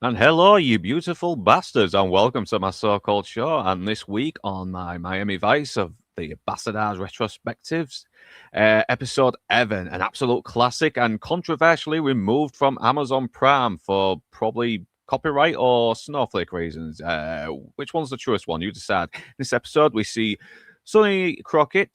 And hello, you beautiful bastards, and welcome to my so-called show. And this week on my Miami Vice of the Bastardars Retrospectives, episode Evan, an absolute classic and controversially removed from Amazon Prime for probably copyright or snowflake reasons. Which one's the truest one? You decide. In this episode, we see Sonny Crockett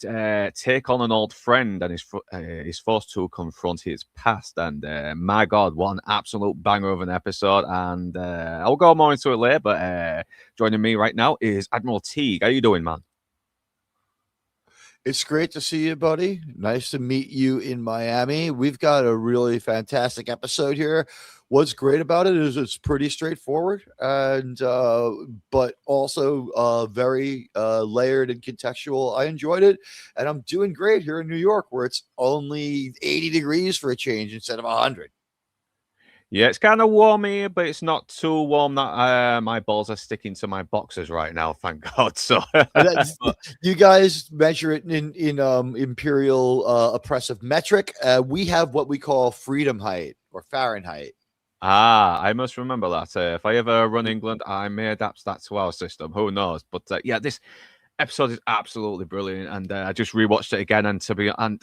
take on an old friend and is forced to confront his past. And my God, one absolute banger of an episode. And I'll go more into it later. But joining me right now is Admiral Teague. How you doing, man? It's great to see you, buddy. Nice to meet you in Miami. We've got a really fantastic episode here. What's great about it is it's pretty straightforward and but also very layered and contextual. I enjoyed it, and I'm doing great here in New York, where it's only 80 degrees for a change instead of 100. Yeah, it's kind of warm here, but it's not too warm that my balls are sticking to my boxers right now. Thank God. So, but, You guys measure it in imperial oppressive metric. We have what we call freedom height or Fahrenheit. I must remember that. If I ever run England, I may adapt that to our system. Who knows? But yeah, this episode is absolutely brilliant, and I just rewatched it again. And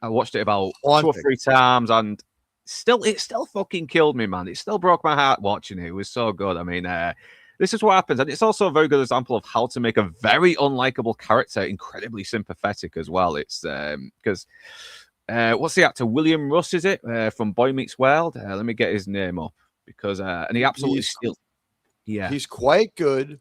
I watched it about two or Haunting. three times, and it still fucking killed me, man. It still broke my heart watching it. It was so good. I mean, this is what happens, and it's also a very good example of how to make a very unlikable character incredibly sympathetic as well. It's because. What's the actor? William Russ, is it? From Boy Meets World? Let me get his name up because and he absolutely He's still, yeah. he's quite good.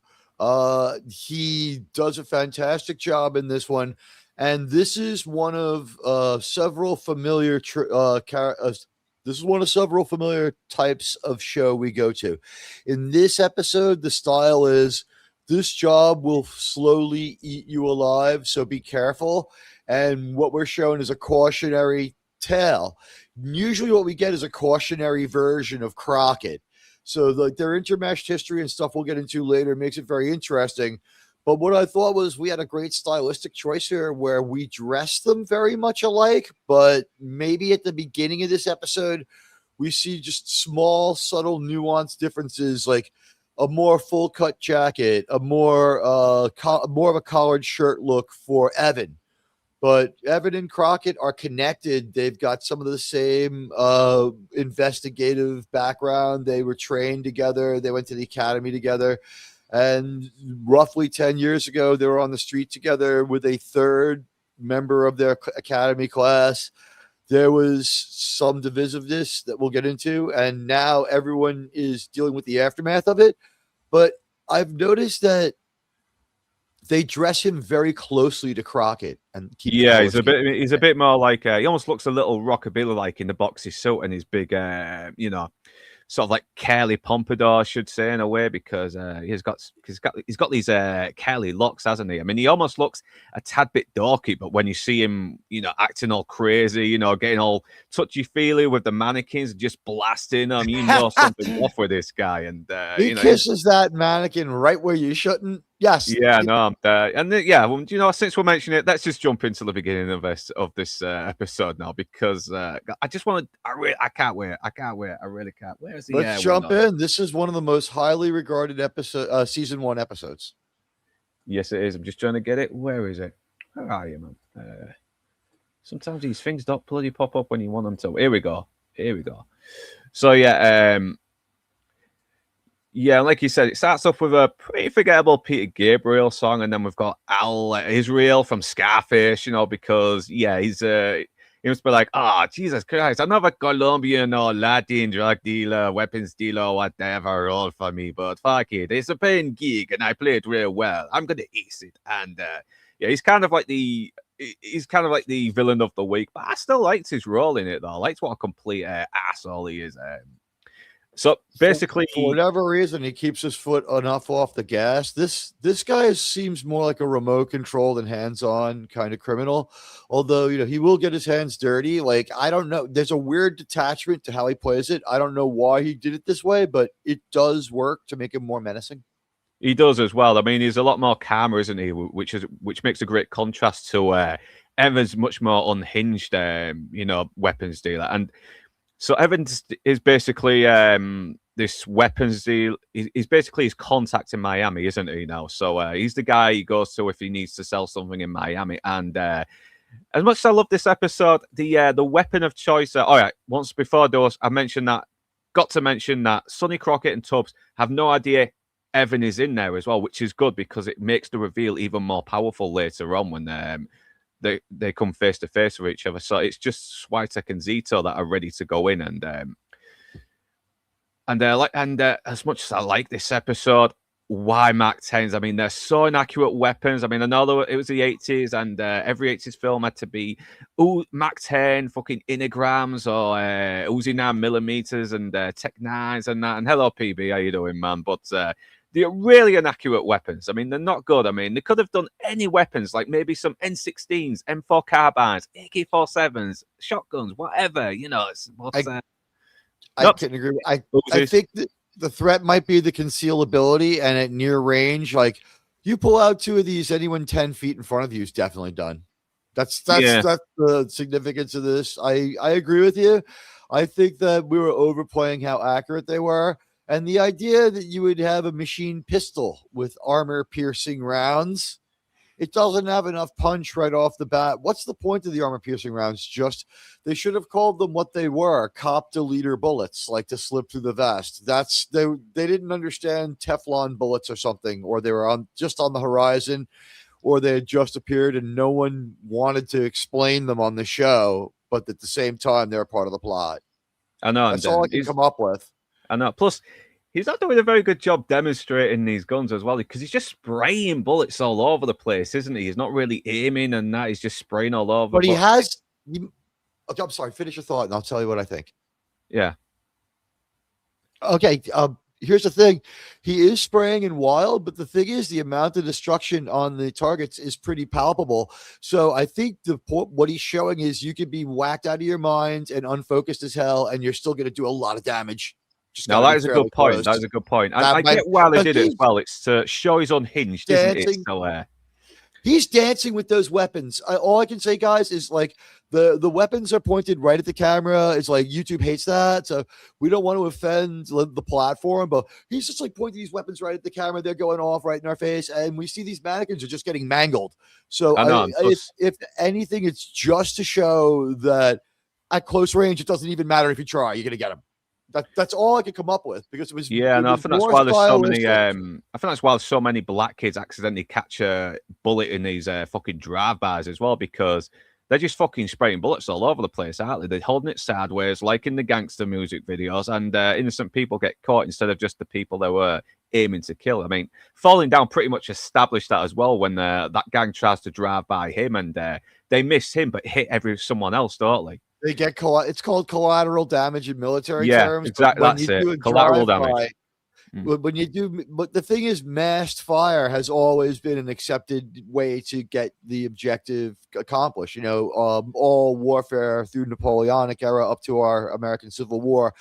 He does a fantastic job in this one, and this is one of several familiar this is one of several familiar types of show we go to. In this episode, the style is this job will slowly eat you alive, so be careful. And what we're showing is a cautionary tale. Usually, what we get is a cautionary version of Crockett. So, like their intermeshed history and stuff we'll get into later makes it very interesting. But what I thought was we had a great stylistic choice here where we dressed them very much alike, but maybe at the beginning of this episode, we see just small, subtle, nuanced differences like a more full cut jacket, a more of a collared shirt look for Evan, but Evan and Crockett are connected. They've got some of the same investigative background. They were trained together. They went to the academy together. And roughly 10 years ago, they were on the street together with a third member of their academy class. There was some divisiveness that we'll get into. And now everyone is dealing with the aftermath of it. But I've noticed that they dress him very closely to Crockett and keep the Yeah, color scheme. he's a bit more like he almost looks a little rockabilly like in the boxy suit and his big sort of like curly pompadour, I should say, in a way, because he's got these curly locks, hasn't he? I mean, he almost looks a tad bit dorky, but when you see him, acting all crazy, getting all touchy feely with the mannequins, just blasting them, something's off with this guy, and He kisses that mannequin right where you shouldn't. Yes. yeah, no, yeah. Well, since we're mentioning it, let's just jump into the beginning of this episode now because I just want to. I can't wait. I can't wait. I really can't. Where's the Let's jump in. This is one of the most highly regarded season one episodes. Yes, it is. I'm just trying to get it. Where is it? Where are you, man? Sometimes these things don't bloody pop up when you want them to. Here we go. Here we go. So yeah, like you said, it starts off with a pretty forgettable Peter Gabriel song, and then we've got Al Israel from Scarface, because he must be like, oh, Jesus Christ, another Colombian or Latin drug dealer, weapons dealer, whatever, all for me, but fuck it, it's a paying gig, and I play it real well. I'm gonna ace it, and yeah, he's kind of like the villain of the week, but I still liked his role in it though. I liked what a complete asshole he is. So basically, For whatever reason, he keeps his foot enough off the gas. This guy seems more like a remote controlled and hands on kind of criminal. Although he will get his hands dirty. Like I don't know, there's a weird detachment to how he plays it. I don't know why he did it this way, but it does work to make him more menacing. he does as well. I mean, he's a lot more calmer, isn't he? Which makes a great contrast to Evans' much more unhinged, weapons dealer. And So Evans is basically this weapons deal. He's basically he's contacting Miami, isn't he now? So he's the guy he goes to if he needs to sell something in Miami. And as much as I love this episode, the weapon of choice. All right, once before those, I mentioned that. Got to mention that Sonny Crockett and Tubbs have no idea Evan is in there as well, which is good because it makes the reveal even more powerful later on when they come face to face with each other. So it's just Switek and Zito that are ready to go in, and as much as I like this episode, why Mark 10s? I mean, they're so inaccurate weapons. I mean, I know it was the 80s, and every 80s film had to be Mark 10 fucking inagrams or Uzi 9 millimeters and Tech 9s and that. And hello, PB, how you doing, man? But they're really inaccurate weapons. I mean, they're not good. I mean, they could have done any weapons, like maybe some N16s, M4 carbines, AK-47s, shotguns, whatever. You know, I can agree. I think that the threat might be the concealability, and at near range, like you pull out two of these, anyone 10 feet in front of you is definitely done. That's the significance of this. I agree with you. I think that we were overplaying how accurate they were. And the idea that you would have a machine pistol with armor piercing rounds, it doesn't have enough punch right off the bat. What's the point of the armor piercing rounds? Just they should have called them what they were, cop deleter bullets, like to slip through the vest. They didn't understand Teflon bullets or something, or they were just on the horizon, or they had just appeared and no one wanted to explain them on the show, but at the same time they're part of the plot. I know. That's all I can come up with. I know. Plus, he's not doing a very good job demonstrating these guns as well, because he's just spraying bullets all over the place, isn't he? He's not really aiming and that. He's just spraying all over. But he has... Okay, I'm sorry. Finish your thought, and I'll tell you what I think. Yeah. Okay, here's the thing. He is spraying in wild, but the thing is the amount of destruction on the targets is pretty palpable. So I think what he's showing is you can be whacked out of your mind and unfocused as hell, and you're still going to do a lot of damage. Now that is a good point. That is a good point. I get why they did it as well. It's to show he's unhinged, isn't it? So, he's dancing with those weapons. All I can say, guys, is like the weapons are pointed right at the camera. It's like YouTube hates that, so we don't want to offend the platform. But he's just like pointing these weapons right at the camera. They're going off right in our face, and we see these mannequins are just getting mangled. So if anything, it's just to show that at close range, it doesn't even matter if you try. You're gonna get them. That's all I could come up with, because it was. Yeah, I think that's why there's so many. I think that's why so many black kids accidentally catch a bullet in these fucking drive-bys as well, because they're just fucking spraying bullets all over the place, aren't they? They're holding it sideways, like in the gangster music videos, and innocent people get caught instead of just the people they were aiming to kill. I mean, Falling Down pretty much established that as well when that gang tries to drive by him, and they miss him but hit someone else, don't they? They get it's called collateral damage in military terms. Exactly. That's it. Collateral damage. When you do, but the thing is, masked fire has always been an accepted way to get the objective accomplished. You know, all warfare through Napoleonic era up to our American Civil War,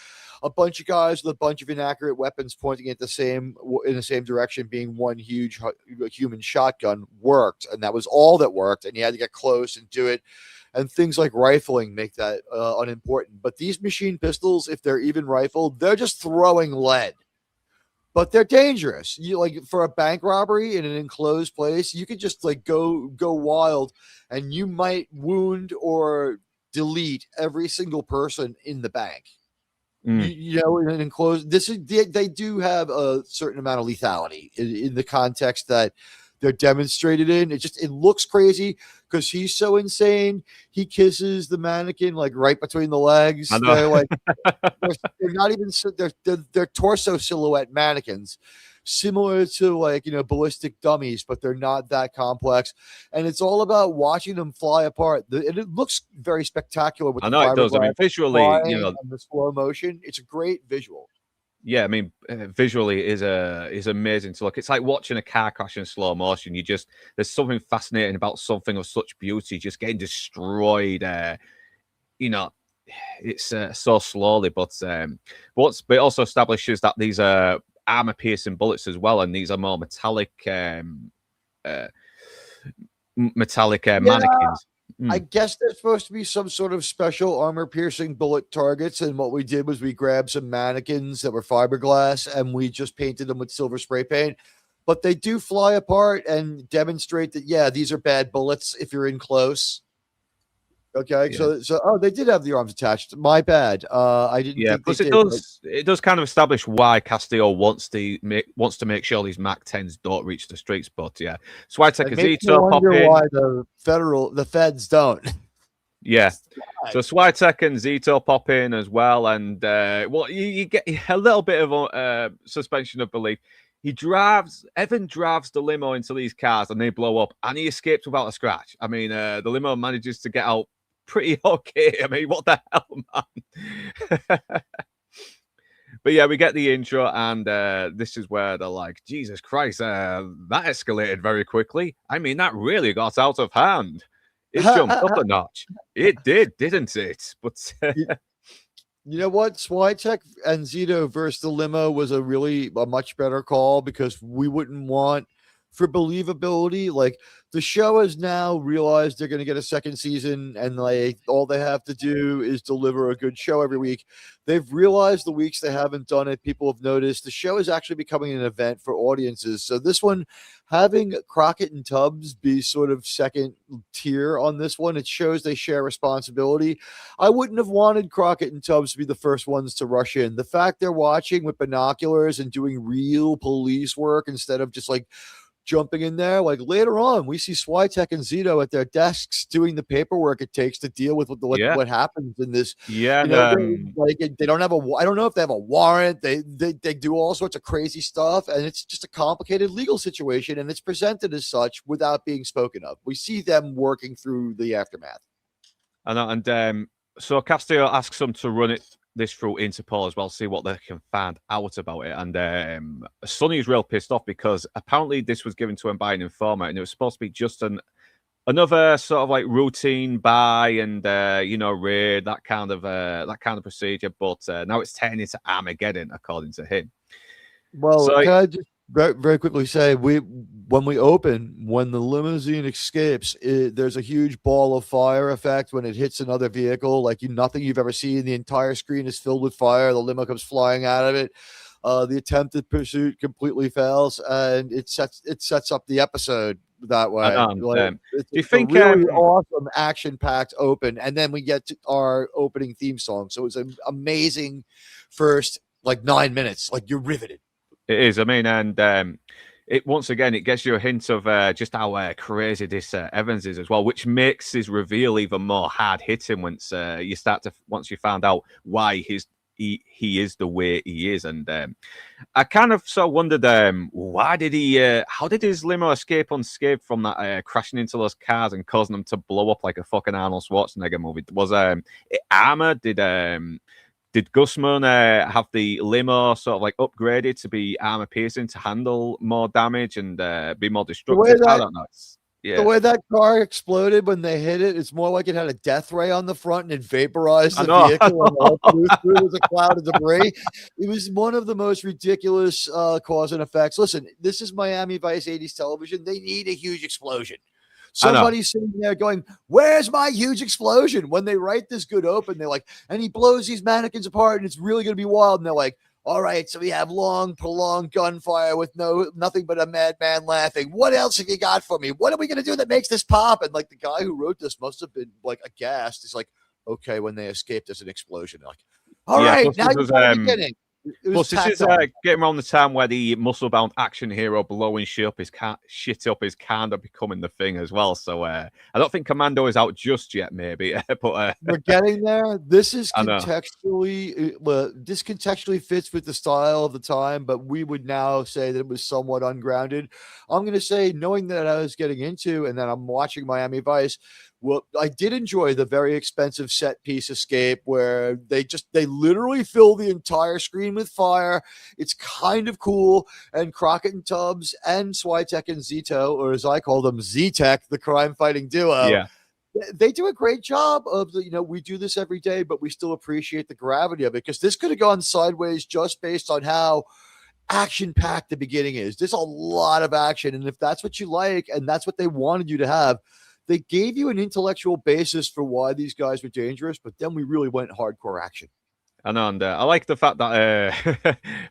a bunch of guys with a bunch of inaccurate weapons pointing in the same direction, being one huge human shotgun, worked, and that was all that worked. And you had to get close and do it. And things like rifling make that unimportant. But these machine pistols, if they're even rifled, they're just throwing lead. But they're dangerous. You like for a bank robbery in an enclosed place, you could just like go wild, and you might wound or delete every single person in the bank. You know, in an enclosed. They do have a certain amount of lethality in the context that they're demonstrated in. It looks crazy because he's so insane. He kisses the mannequin like right between the legs. They're like they're not even they're torso silhouette mannequins, similar to like, you know, ballistic dummies, but they're not that complex. And it's all about watching them fly apart. And it looks very spectacular with it does. I mean, visually, you know, and the slow motion. It's a great visual. Yeah, I mean, visually is amazing to look. It's like watching a car crash in slow motion. There's something fascinating about something of such beauty just getting destroyed. You know, it's so slowly, but it also establishes that these are armor-piercing bullets as well, and these are more metallic mannequins. I guess there's supposed to be some sort of special armor-piercing bullet targets, and what we did was we grabbed some mannequins that were fiberglass, and we just painted them with silver spray paint. But they do fly apart and demonstrate that, yeah, these are bad bullets if you're in close. Okay, Yeah. so they did have the arms attached. My bad. I didn't think they Plus it did. does kind of establish why Castillo wants to make sure these Mac 10s don't reach the streets. But yeah, Swiatek and Zito pop in. Why the feds don't. Yeah. So Swiatek and Zito pop in as well, and you get a little bit of a suspension of belief. Evan drives the limo into these cars and they blow up, and he escapes without a scratch. I mean, the limo manages to get out pretty okay. I mean, what the hell, man? But yeah, we get the intro, and this is where they're like, Jesus Christ, that escalated very quickly. I mean, that really got out of hand. It jumped up a notch. It did, didn't it? But you know what? Swiatek and Zito versus the limo was a much better call, because we wouldn't want, for believability, like, the show has now realized they're going to get a second season, and like all they have to do is deliver a good show every week. They've realized the weeks they haven't done it, people have noticed the show is actually becoming an event for audiences. So this one, having Crockett and Tubbs be sort of second tier on this one, it shows they share responsibility. I wouldn't have wanted Crockett and Tubbs to be the first ones to rush in. The fact they're watching with binoculars and doing real police work instead of just like jumping in there, like later on we see Swiatek and Zito at their desks doing the paperwork it takes to deal with what happens in this. Yeah, they don't have I don't know if they have a warrant. They do all sorts of crazy stuff, and it's just a complicated legal situation, and it's presented as such without being spoken of. We see them working through the aftermath. I know, and so Castillo asks them to run this through Interpol as well, see what they can find out about it. And Sonny's real pissed off because apparently this was given to him by an informer, and it was supposed to be just another sort of like routine buy and raid, that kind of procedure. But now it's turning into Armageddon, according to him. Well, so, can I just very, very quickly say, when the limousine escapes, there's a huge ball of fire effect when it hits another vehicle, like nothing you've ever seen. The entire screen is filled with fire. The limo comes flying out of it. The attempted pursuit completely fails, and it sets up the episode that way. Do you think really awesome, action-packed open, and then we get to our opening theme song. So it's an amazing first 9 minutes. Like, you're riveted. It is. I mean, and it once again, it gets you a hint of just how crazy this Evans is as well, which makes his reveal even more hard hitting once you find out why he is the way he is. And I kind of sort of wondered, how did his limo escape unscathed from that crashing into those cars and causing them to blow up like a fucking Arnold Schwarzenegger movie? Was it armored? Did Guzman have the limo sort of like upgraded to be armor piercing to handle more damage and be more destructive? I don't know. The way that car exploded when they hit it, it's more like it had a death ray on the front and it vaporized the vehicle and all through was a cloud of debris. It was one of the most ridiculous cause and effects. Listen, this is Miami Vice 80s television. They need a huge explosion. Somebody's sitting there going, where's my huge explosion? When they write this good open, they're like, and he blows these mannequins apart and it's really going to be wild. And they're like, all right, so we have long, prolonged gunfire with nothing but a madman laughing. What else have you got for me? What are we going to do that makes this pop? And like the guy who wrote this must have been like aghast. He's like, okay, when they escape, there's an explosion. They're like, all right, now you're beginning. Plus, this is getting around the time where the muscle-bound action hero blowing shit up is kind of becoming the thing as well. So I don't think Commando is out just yet, maybe. But we're getting there. This is contextually, this contextually fits with the style of the time, but we would now say that it was somewhat ungrounded. I'm going to say, knowing that I was getting into, and then I'm watching Miami Vice. Well, I did enjoy the very expensive set piece escape where they literally fill the entire screen with fire. It's kind of cool. And Crockett and Tubbs and Swiatek and Zito, or as I call them, Z-Tech, the crime fighting duo. Yeah. They do a great job of we do this every day, but we still appreciate the gravity of it, because this could have gone sideways just based on how action-packed the beginning is. There's a lot of action. And if that's what you like and that's what they wanted you to have, they gave you an intellectual basis for why these guys were dangerous, but then we really went hardcore action. I know, and I like the fact that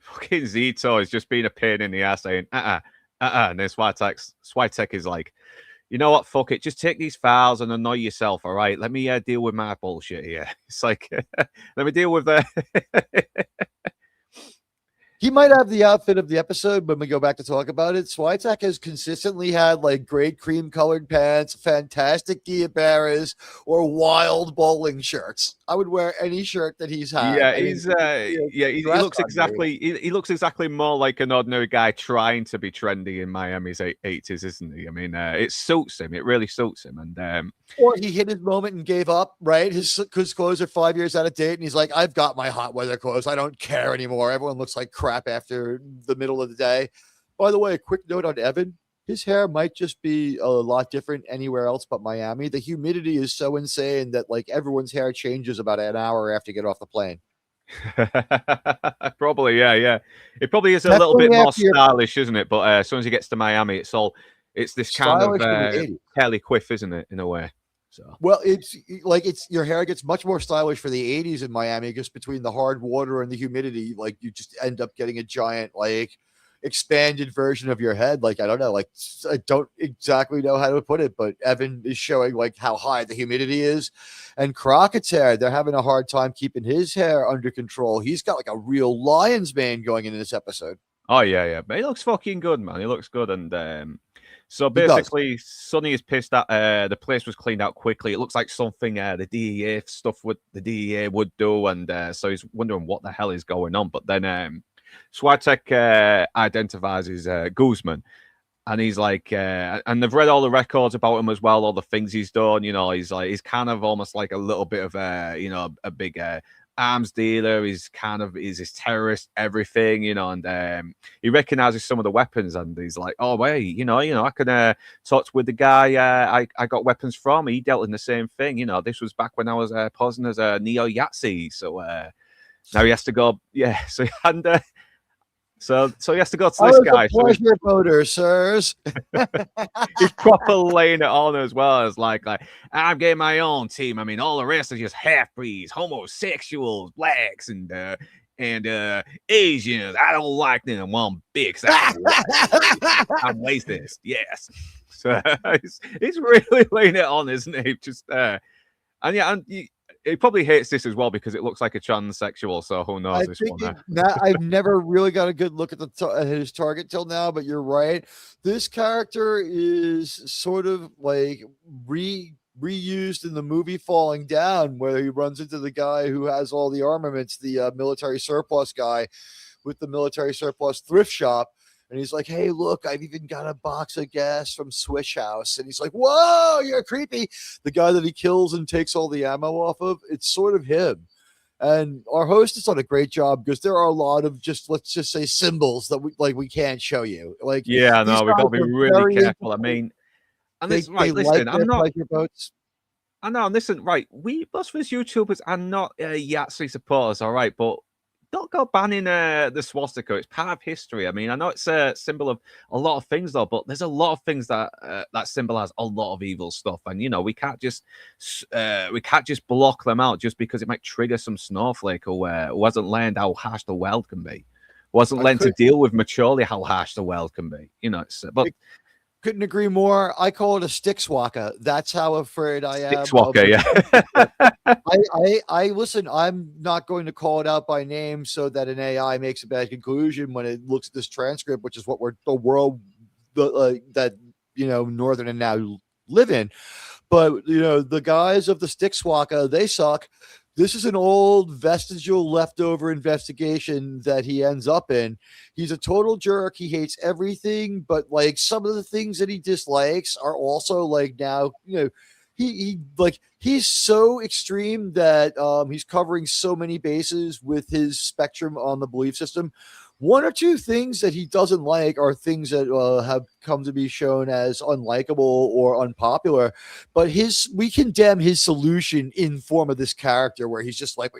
fucking Zito is just being a pain in the ass, saying and then Switek is like, you know what, fuck it, just take these files and annoy yourself, all right? Let me deal with my bullshit here. It's like, let me deal with the. He might have the outfit of the episode when we go back to talk about it. Switek has consistently had like great cream colored pants, fantastic Guiabaras, or wild bowling shirts. I would wear any shirt that he's had. Yeah, he looks exactly he looks exactly more like an ordinary guy trying to be trendy in Miami's 80s, isn't he? I mean, it suits him. It really suits him. And or he hit his moment and gave up, right? His clothes are 5 years out of date, and he's like, I've got my hot weather clothes. I don't care anymore. Everyone looks like crap after the middle of the day. By the way, a quick note on Evan. His hair might just be a lot different anywhere else but Miami. The humidity is so insane that like everyone's hair changes about an hour after you get off the plane. Probably, yeah. It probably is a little bit more stylish, isn't it? But as soon as he gets to Miami, it's this kind of Kelly Quiff, isn't it, in a way? So well, it's your hair gets much more stylish for the 80s in Miami, just between the hard water and the humidity. Like you just end up getting a giant like expanded version of your head. Like I don't know, like I don't exactly know how to put it, but Evan is showing like how high the humidity is. And Crockett's hair, they're having a hard time keeping his hair under control. He's got like a real lion's mane going into this episode. Oh yeah, but he looks fucking good, man. He looks good. And so basically Sonny is pissed that the place was cleaned out quickly. It looks like something the DEA stuff the DEA would do, and so he's wondering what the hell is going on. But then Switek identifies as Guzman, and he's like, and they've read all the records about him as well, all the things he's done. You know, he's kind of almost like a little bit of a big arms dealer. He's this terrorist, everything, you know, and he recognizes some of the weapons, and he's like, oh wait, you know, I can talk with the guy I got weapons from. He dealt in the same thing, you know. This was back when I was posing as a neo Yahtzee, so now he has to go, yeah. So So he has to go to this guy. Pleasure voter, sirs. He's proper laying it on as well as like I'm getting my own team. I mean, all the rest are just half breeds, homosexuals, blacks, and Asians. I don't like them one bit. I'm racist. Yes. So he's really laying it on, isn't he? Just and yeah, and he probably hates this as well because it looks like a transsexual. So who knows this one? I've never really got a good look at his target till now, but you're right. This character is sort of like reused in the movie Falling Down, where he runs into the guy who has all the armaments, the military surplus guy with the military surplus thrift shop. And he's like, hey, look, I've even got a box of gas from Swish House. And he's like, whoa, you're creepy. The guy that he kills and takes all the ammo off of, it's sort of him. And our host has done a great job because there are a lot of let's just say symbols that we can't show you. Like, yeah, no, we've got to be really careful. I mean, and listen, I'm not. Boats. I know, and listen, right, we most of us YouTubers are not Yahtzee supporters, all right, but don't go banning the swastika. It's part of history. I mean, I know it's a symbol of a lot of things, though, but there's a lot of things that that symbolize a lot of evil stuff, and you know we can't just block them out just because it might trigger some snowflake who wasn't learned how harsh the world can be, wasn't learned to deal with maturely how harsh the world can be. You know, but. Couldn't agree more. I call it a stick swaka. That's how afraid I am. Stick swaka, yeah. I listen. I'm not going to call it out by name so that an AI makes a bad conclusion when it looks at this transcript, which is what the world that Northern and now live in. But the guys of the stick swaka, they suck. This is an old vestigial leftover investigation that he ends up in. He's a total jerk. He hates everything, but like some of the things that he dislikes are also like now, he's so extreme that he's covering so many bases with his spectrum on the belief system. One or two things that he doesn't like are things that have come to be shown as unlikable or unpopular. But we condemn his solution in form of this character, where he's just like,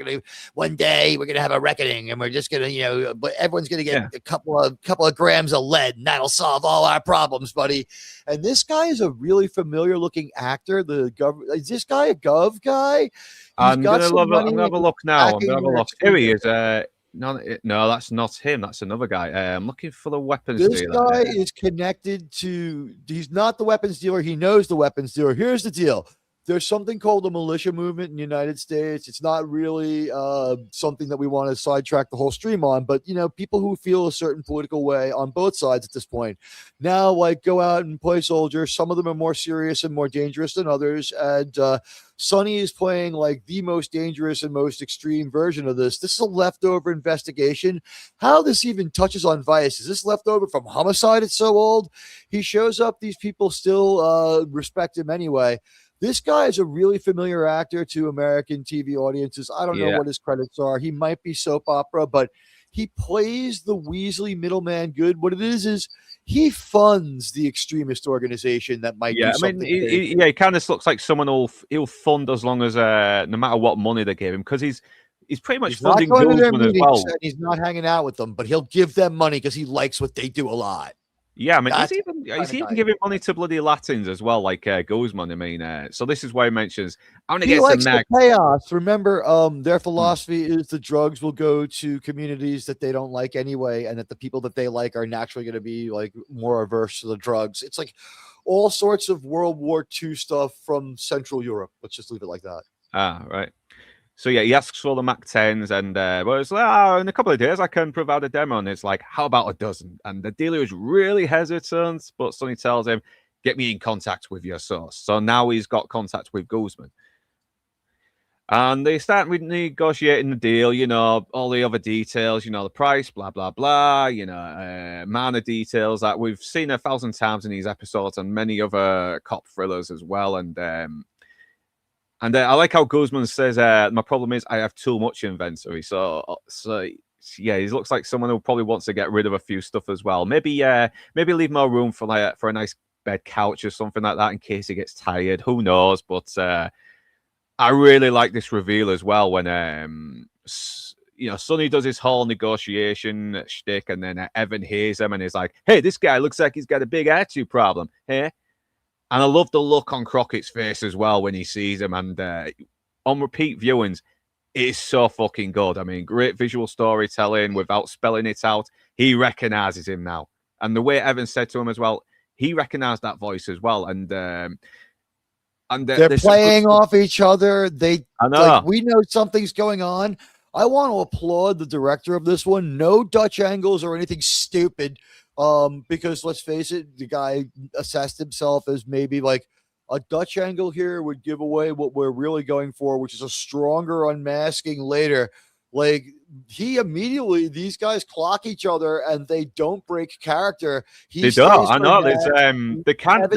one day we're gonna have a reckoning, and we're just gonna, but everyone's gonna get a couple of grams of lead, and that'll solve all our problems, buddy. And this guy is a really familiar looking actor. Is this guy a Gov guy? I'm gonna have a look now. I'm gonna have a look. Here he is. No, that's not him. That's another guy. I'm looking for the weapons dealer. This guy is connected to. He's not the weapons dealer. He knows the weapons dealer. Here's the deal. There's something called the militia movement in the United States. It's not really something that we want to sidetrack the whole stream on, but people who feel a certain political way on both sides at this point now, like, go out and play soldier. Some of them are more serious and more dangerous than others, and Sonny is playing like the most dangerous and most extreme version of this. This is a leftover investigation. How this even touches on Vice? Is this leftover from Homicide? It's so old. He shows up. These people still respect him anyway. This guy is a really familiar actor to American TV audiences. I don't know what his credits are. He might be soap opera, but he plays the Weasley middleman good. What it is he funds the extremist organization that might do something. He kind of looks like someone he'll fund as long as no matter what money they give him, because he's pretty much funding Guzman as well. He's not hanging out with them, but he'll give them money because he likes what they do a lot. Yeah, I mean, he's even giving money to bloody Latins as well, like Guzman. I mean, so this is why he mentions, I'm going to get some next. Chaos. Remember, their philosophy is the drugs will go to communities that they don't like anyway, and that the people that they like are naturally going to be like more averse to the drugs. It's like all sorts of World War II stuff from Central Europe. Let's just leave it like that. Ah, right. So yeah, he asks for the Mac 10s, and it's like, in a couple of days I can provide a demo. And it's like, how about a dozen? And the dealer is really hesitant, but Sonny tells him, get me in contact with your source. So now he's got contact with Guzman. And they start negotiating the deal, all the other details, the price, blah, blah, blah, minor details that we've seen 1,000 times in these episodes and many other cop thrillers as well. And I like how Guzman says, my problem is I have too much inventory. So yeah, he looks like someone who probably wants to get rid of a few stuff as well. Maybe leave more room for a nice bed couch or something like that in case he gets tired. Who knows? But I really like this reveal as well when Sonny does his whole negotiation shtick, and then Evan hears him and he's like, hey, this guy looks like he's got a big attitude problem. Hey. And I love the look on Crockett's face as well when he sees him. And on repeat viewings, it is so fucking good. I mean, great visual storytelling without spelling it out. He recognizes him now. And the way Evan said to him as well, he recognized that voice as well. And they're playing off each other. I know. We know something's going on. I want to applaud the director of this one. No Dutch angles or anything stupid. Because let's face it, the guy assessed himself as maybe like a Dutch angle here would give away what we're really going for, which is a stronger unmasking later. Like these guys clock each other and they don't break character. They don't. I know. They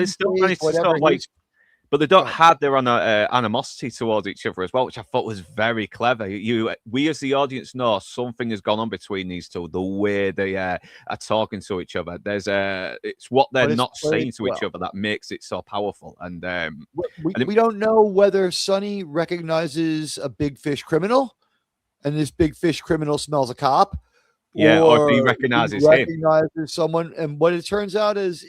still manage to sort of like, but they don't have their animosity towards each other as well, which I thought was very clever. We as the audience know something has gone on between these two. The way they are talking to each other, it's what they're not saying to each other that makes it so powerful. And we don't know whether Sonny recognizes a big fish criminal, and this big fish criminal smells a cop. Or if he recognizes someone. And what it turns out is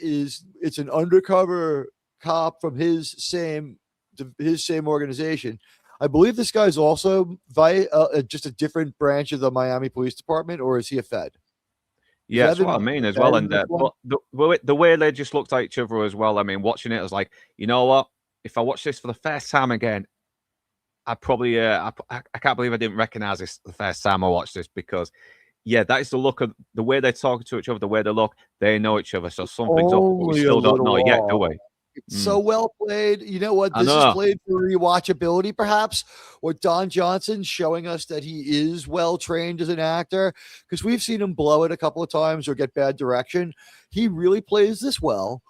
it's an undercover cop from his same organization. I believe this guy's also just a different branch of the Miami Police Department, or is he a Fed? Yeah, that's what I mean as well. And but the way they just looked at each other as well. I mean, watching it, I was like, you know what? If I watch this for the first time again, I probably I can't believe I didn't recognize this the first time I watched this, because that is the look of the way they're talking to each other, the way they look, they know each other. So something's up, but we still don't know yet, do we? It's so well played. You know what? This is played for rewatchability, perhaps, or Don Johnson showing us that he is well trained as an actor, because we've seen him blow it a couple of times or get bad direction. He really plays this well.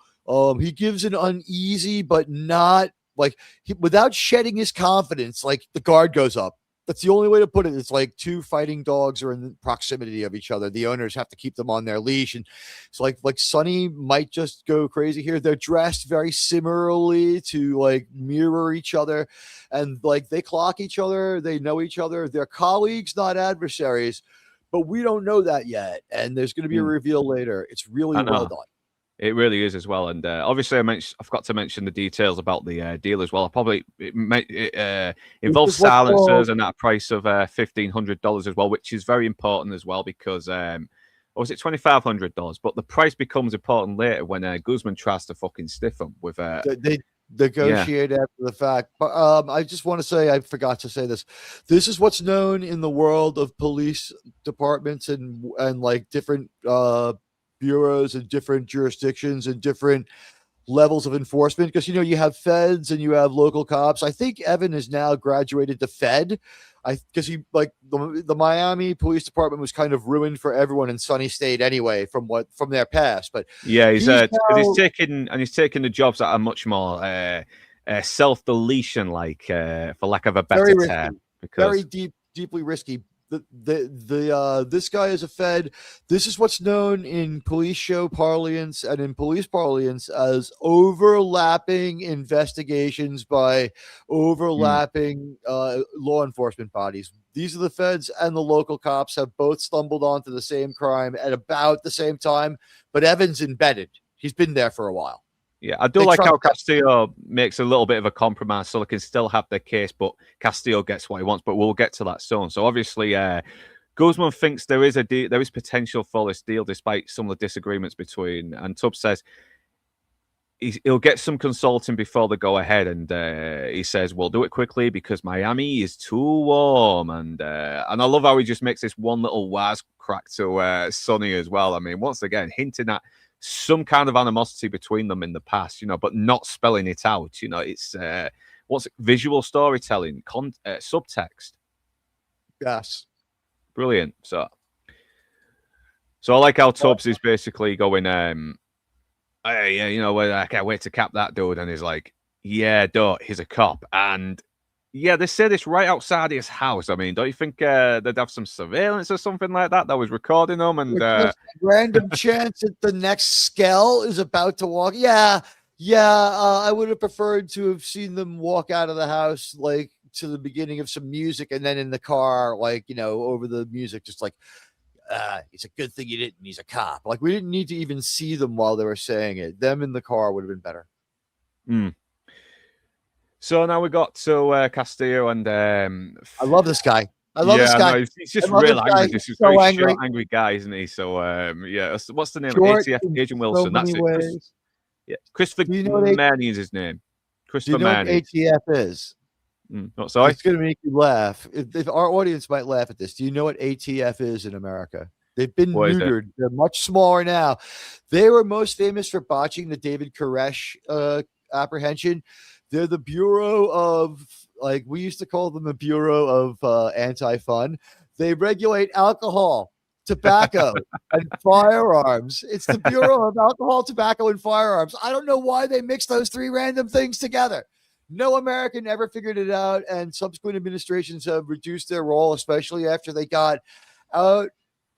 He gives an uneasy, but not like without shedding his confidence. Like the guard goes up. That's the only way to put it. It's like two fighting dogs are in proximity of each other. The owners have to keep them on their leash, and it's like Sonny might just go crazy here. They're dressed very similarly to like mirror each other, and like they clock each other. They know each other. They're colleagues, not adversaries, but we don't know that yet. And there's going to be a reveal later. It's really well done. It really is as well, and obviously I forgot to mention the details about the deal as well. It involves silencers and at a price of $1,500 as well, which is very important as well because, or was it $2,500? But the price becomes important later when Guzman tries to fucking stiff him with. They negotiate after the fact. But I just want to say, I forgot to say this. This is what's known in the world of police departments and like different bureaus and different jurisdictions and different levels of enforcement, because you have feds and you have local cops. I think Evan has now graduated to fed. Because he like the Miami Police Department was kind of ruined for everyone in Sunny State anyway from their past. But yeah, he's taking the jobs that are much more self deletion, like for lack of a better term, because very deeply risky. This guy is a fed. This is what's known in police show parlance and in police parlance as overlapping investigations by overlapping law enforcement bodies. These are the feds and the local cops have both stumbled onto the same crime at about the same time, but Evan's embedded. He's been there for a while. Yeah, I do like how Castillo makes a little bit of a compromise so they can still have their case, but Castillo gets what he wants. But we'll get to that soon. So obviously, Guzman thinks there is potential for this deal despite some of the disagreements between. And Tubbs says he'll get some consulting before they go ahead, and he says we'll do it quickly because Miami is too warm. And I love how he just makes this one little wisecrack to Sonny as well. I mean, once again, hinting at some kind of animosity between them in the past, but not spelling it out. It's visual storytelling, subtext. Yes, brilliant. So I like how Tubbs is basically going, I can't wait to cap that dude, and he's like, yeah, he's a cop, and yeah, they said it's right outside his house. I mean, don't you think they'd have some surveillance or something like that was recording them? And random chance that the next Skell is about to walk. Yeah. I would have preferred to have seen them walk out of the house like to the beginning of some music, and then in the car, like over the music, just like it's a good thing you didn't. He's a cop. Like we didn't need to even see them while they were saying it. Them in the car would have been better. So now we got to Castillo, and I love this guy. I love this guy. No, he's just real angry. He's so very angry. Short, angry guy, isn't he? So what's the name? Short, ATF Agent Wilson. So that's it. Yeah, Christopher Manning is his name. Christopher Manning. Do you know what ATF is? Sorry, it's going to make you laugh. If our audience might laugh at this, do you know what ATF is in America? They've been neutered. They're much smaller now. They were most famous for botching the David Koresh apprehension. They're the Bureau of, like, we used to call them the Bureau of Anti-Fun. They regulate alcohol, tobacco, and firearms. It's the Bureau of Alcohol, Tobacco, and Firearms. I don't know why they mix those three random things together. No American ever figured it out, and subsequent administrations have reduced their role, especially after they got out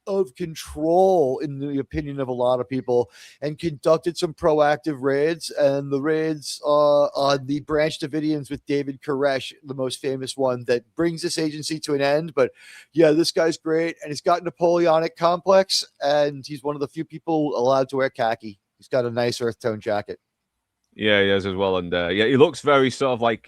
of control, in the opinion of a lot of people, and conducted some proactive raids. And the raids on the Branch Davidians with David Koresh, the most famous one that brings this agency to an end. But yeah, this guy's great, and he's got Napoleonic complex, and he's one of the few people allowed to wear khaki. He's got a nice earth tone jacket. Yeah, he has as well. And he looks very sort of like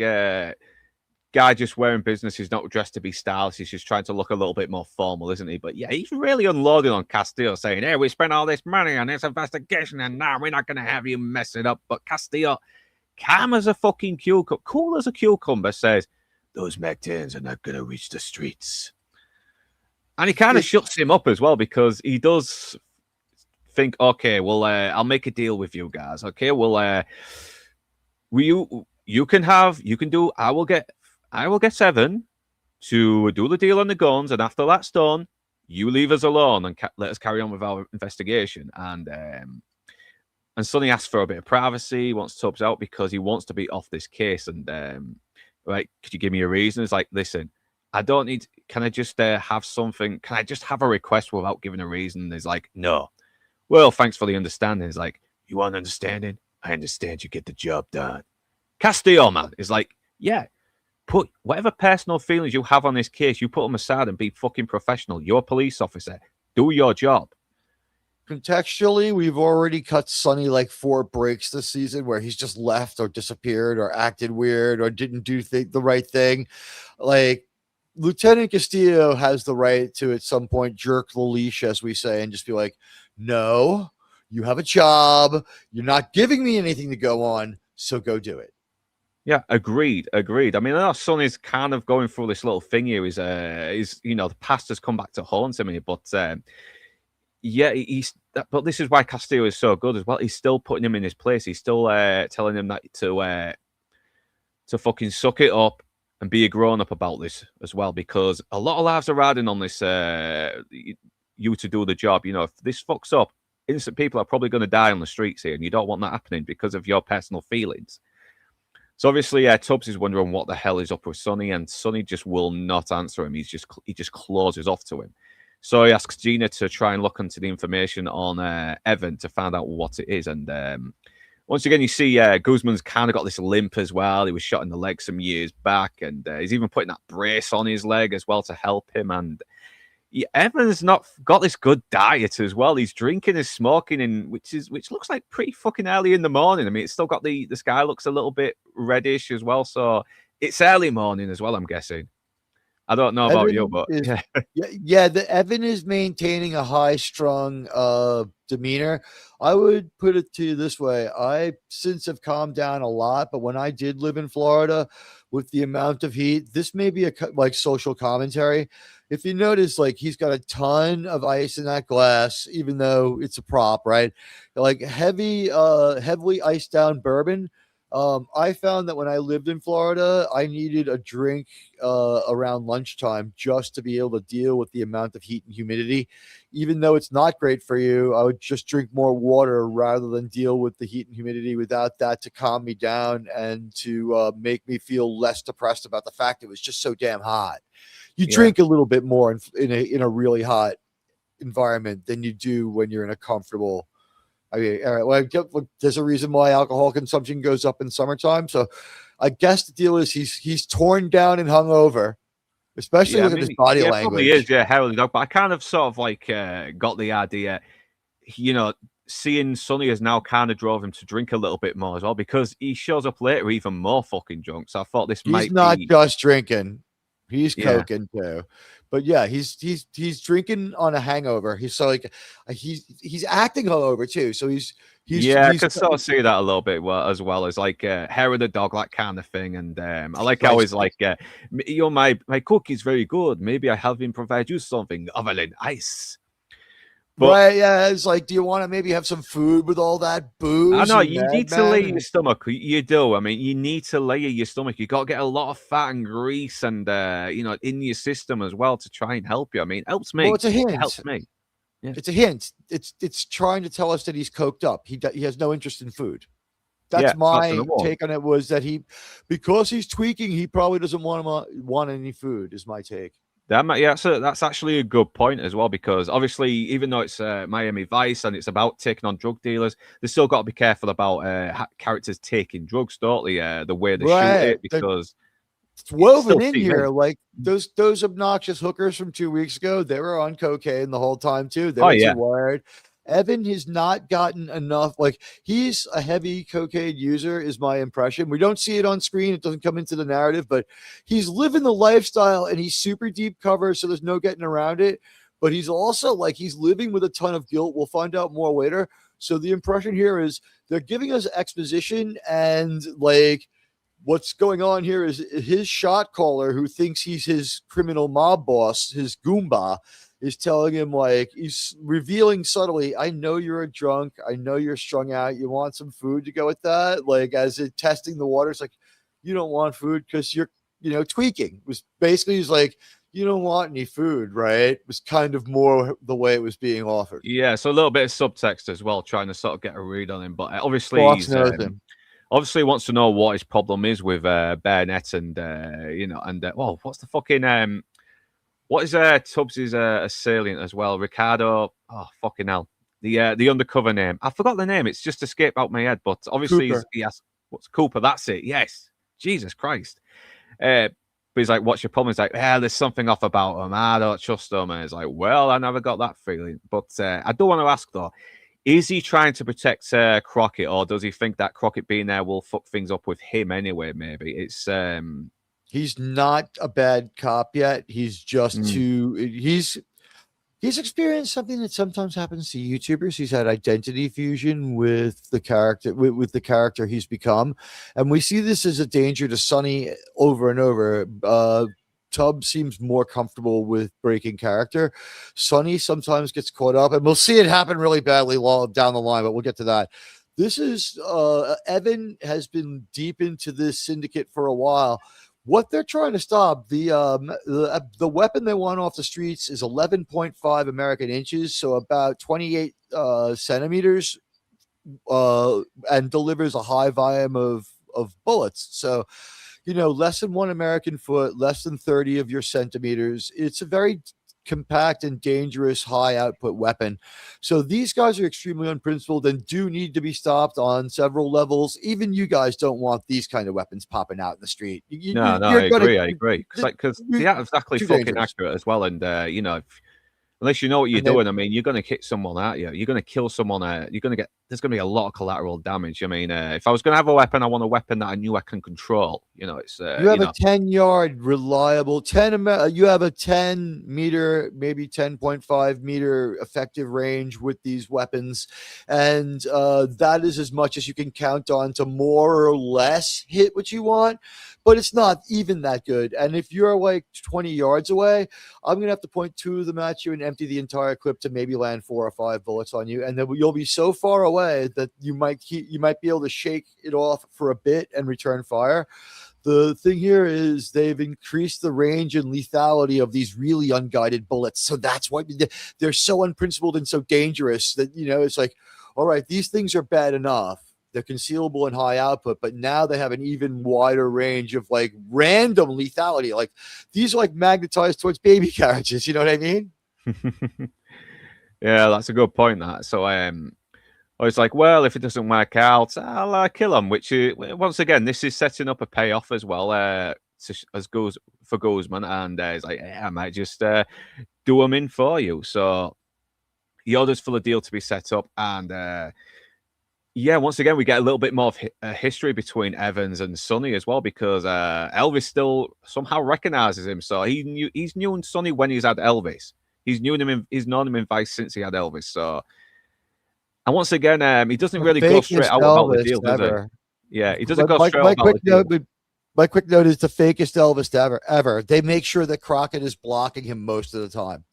guy just wearing business. He's not dressed to be stylish. He's just trying to look a little bit more formal, isn't he? But yeah, he's really unloading on Castillo, saying, hey, we spent all this money on this investigation, and now we're not going to have you mess it up. But Castillo, calm as a fucking cucumber, cool as a cucumber, says, those MAC-10s are not going to reach the streets. And he kind of shuts him up as well, because he does think, okay, well, I'll make a deal with you guys. Okay, well, you can do. I will get 7 to do the deal on the guns, and after that's done, you leave us alone and let us carry on with our investigation. And Sonny asks for a bit of privacy. He wants Tubbs out because he wants to be off this case. And right, could you give me a reason? It's like, listen, I don't need. Can I just have something? Can I just have a request without giving a reason? And he's like, no. Well, thanks for the understanding. He's like, you want understanding? I understand you get the job done. Castillo, man, is like, yeah, put whatever personal feelings you have on this case, you put them aside and be fucking professional. You're a police officer. Do your job. Contextually, we've already cut Sonny like 4 breaks this season where he's just left or disappeared or acted weird or didn't do the right thing. Like, Lieutenant Castillo has the right to at some point jerk the leash, as we say, and just be like, no, you have a job. You're not giving me anything to go on, so go do it. Yeah, agreed. I mean, I know Sonny's kind of going through this little thing here. Is the past has come back to haunt him here, but yeah, but this is why Castillo is so good as well. He's still putting him in his place. He's still telling him that to fucking suck it up and be a grown up about this as well, because a lot of lives are riding on this. You to do the job. If this fucks up, innocent people are probably going to die on the streets here, and you don't want that happening because of your personal feelings. So obviously, Tubbs is wondering what the hell is up with Sonny, and Sonny just will not answer him. He just closes off to him. So he asks Gina to try and look into the information on Evan to find out what it is. And once again, you see Guzman's kind of got this limp as well. He was shot in the leg some years back, and he's even putting that brace on his leg as well to help him. And Evan's not got this good diet as well. He's drinking and smoking, which looks like pretty fucking early in the morning. I mean, it's still got the sky looks a little bit reddish as well, so it's early morning as well, I'm guessing. I don't know about you, but Evan is maintaining a high-strung demeanor. I would put it to you this way: I since have calmed down a lot, but when I did live in Florida, with the amount of heat, this may be like social commentary. If you notice, like, he's got a ton of ice in that glass, even though it's a prop, right? Like heavily iced down bourbon. I found that when I lived in Florida, I needed a drink around lunchtime just to be able to deal with the amount of heat and humidity. Even though it's not great for you, I would just drink more water rather than deal with the heat and humidity without that to calm me down and to make me feel less depressed about the fact it was just so damn hot. You drink a little bit more in a really hot environment than you do when you're in a comfortable. I mean, all right, well, there's a reason why alcohol consumption goes up in summertime. So I guess the deal is he's torn down and hungover, especially look at his body language. Probably is, Harold Dog. But I kind of sort of like got the idea, seeing Sonny has now kind of drove him to drink a little bit more as well, because he shows up later even more fucking drunk. So I thought he's not just drinking. He's coking too, but he's drinking on a hangover. He's acting hungover too. So I can sort of see that a little bit as well as like hair of the dog, that kind of thing. And I like how he's like, my cook is very good. Maybe I have him provide you something other than ice. But, right, yeah, it's like, do you want to maybe have some food with all that booze? I know, you need to layer your stomach. You do. I mean, you need to layer your stomach. You got to get a lot of fat and grease and, in your system as well to try and help you. I mean, it helps me. Well, it's a hint. It helps me. Yeah. It's a hint. It's trying to tell us that he's coked up. He has no interest in food. That's my take on it, was that because he's tweaking, he probably doesn't want any food, is my take. So that's actually a good point as well, because obviously, even though it's Miami Vice and it's about taking on drug dealers, they still got to be careful about characters taking drugs, don't they? The way they shoot it, because it's woven in here. Like those obnoxious hookers from 2 weeks ago, they were on cocaine the whole time too. They were too wired. Evan has not gotten enough. Like, he's a heavy cocaine user, is my impression. We don't see it on screen. It doesn't come into the narrative, but he's living the lifestyle and he's super deep cover. So there's no getting around it, but he's also like, he's living with a ton of guilt. We'll find out more later. So the impression here is they're giving us exposition, and like, what's going on here is his shot caller, who thinks he's his criminal mob boss, his Goomba, is telling him, like, he's revealing subtly, I know you're a drunk. I know you're strung out. You want some food to go with that? Like, as it testing the waters, like, you don't want food because you're, tweaking. It was basically, he's like, you don't want any food, right? It was kind of more the way it was being offered. Yeah, so a little bit of subtext as well, trying to sort of get a read on him. But obviously, obviously wants to know what his problem is with Burnett and, what's the fucking What is Tubbs' assailant as well? Ricardo. Oh fucking hell! The undercover name. I forgot the name. It's just escaped out my head. But obviously Cooper. he has what's Cooper. That's it. Yes. Jesus Christ. But he's like, "What's your problem?" He's like, "Yeah, there's something off about him. I don't trust him." And he's like, "Well, I never got that feeling." But I do want to ask though. Is he trying to protect Crockett, or does he think that Crockett being there will fuck things up with him anyway? Maybe it's He's not a bad cop yet. He's just mm, too. He's experienced something that sometimes happens to YouTubers. He's had identity fusion with the character, with the character he's become, and we see this as a danger to Sonny over and over. Tubbs seems more comfortable with breaking character. Sonny sometimes gets caught up, and we'll see it happen really badly down the line, but we'll get to that. This is Evan has been deep into this syndicate for a while. What they're trying to stop, the weapon they want off the streets is 11.5 American inches, so about 28 centimeters, and delivers a high volume of bullets. So, less than 1 American foot, less than 30 of your centimeters. It's a very compact and dangerous high output weapon. So these guys are extremely unprincipled and do need to be stopped on several levels. Even you guys don't want these kind of weapons popping out in the street. no, I agree. Because they aren't exactly too fucking dangerous. accurate as well, and unless you know what you're And they, doing, I mean, you're going to hit someone, aren't you? You're going to kill someone. There's going to be a lot of collateral damage. I mean, if I was going to have a weapon, I want a weapon that I knew I can control. It's, you have a 10-yard reliable 10. You have a 10-meter, maybe 10.5-meter effective range with these weapons, and that is as much as you can count on to more or less hit what you want. But it's not even that good. And if you're like 20 yards away, I'm gonna have to point two of them at you and empty the entire clip to maybe land 4 or 5 bullets on you, and then you'll be so far away that you might be able to shake it off for a bit and return fire. The thing here is they've increased the range and lethality of these really unguided bullets. So that's why they're so unprincipled and so dangerous that, it's like, all right, these things are bad enough. They're concealable and high output, but now they have an even wider range of like random lethality. Like these are like magnetized towards baby carriages. You know what I mean? yeah, that's a good point. That so I was like, well, if it doesn't work out, I'll kill him. Which once again, this is setting up a payoff as well. As goes for Guzman, and he's like, yeah, I might just do him in for you. So he orders for the deal to be set up, and yeah, once again, we get a little bit more of history between Evans and Sonny as well, because Elvis still somehow recognizes him. So he's known Sonny when he's had Elvis. He's known him in Vice since he had Elvis. So, and once again, he doesn't really go straight out about the deal, does he? Yeah, he doesn't go straight out about the deal. My quick note is the fakest Elvis ever. They make sure that Crockett is blocking him most of the time.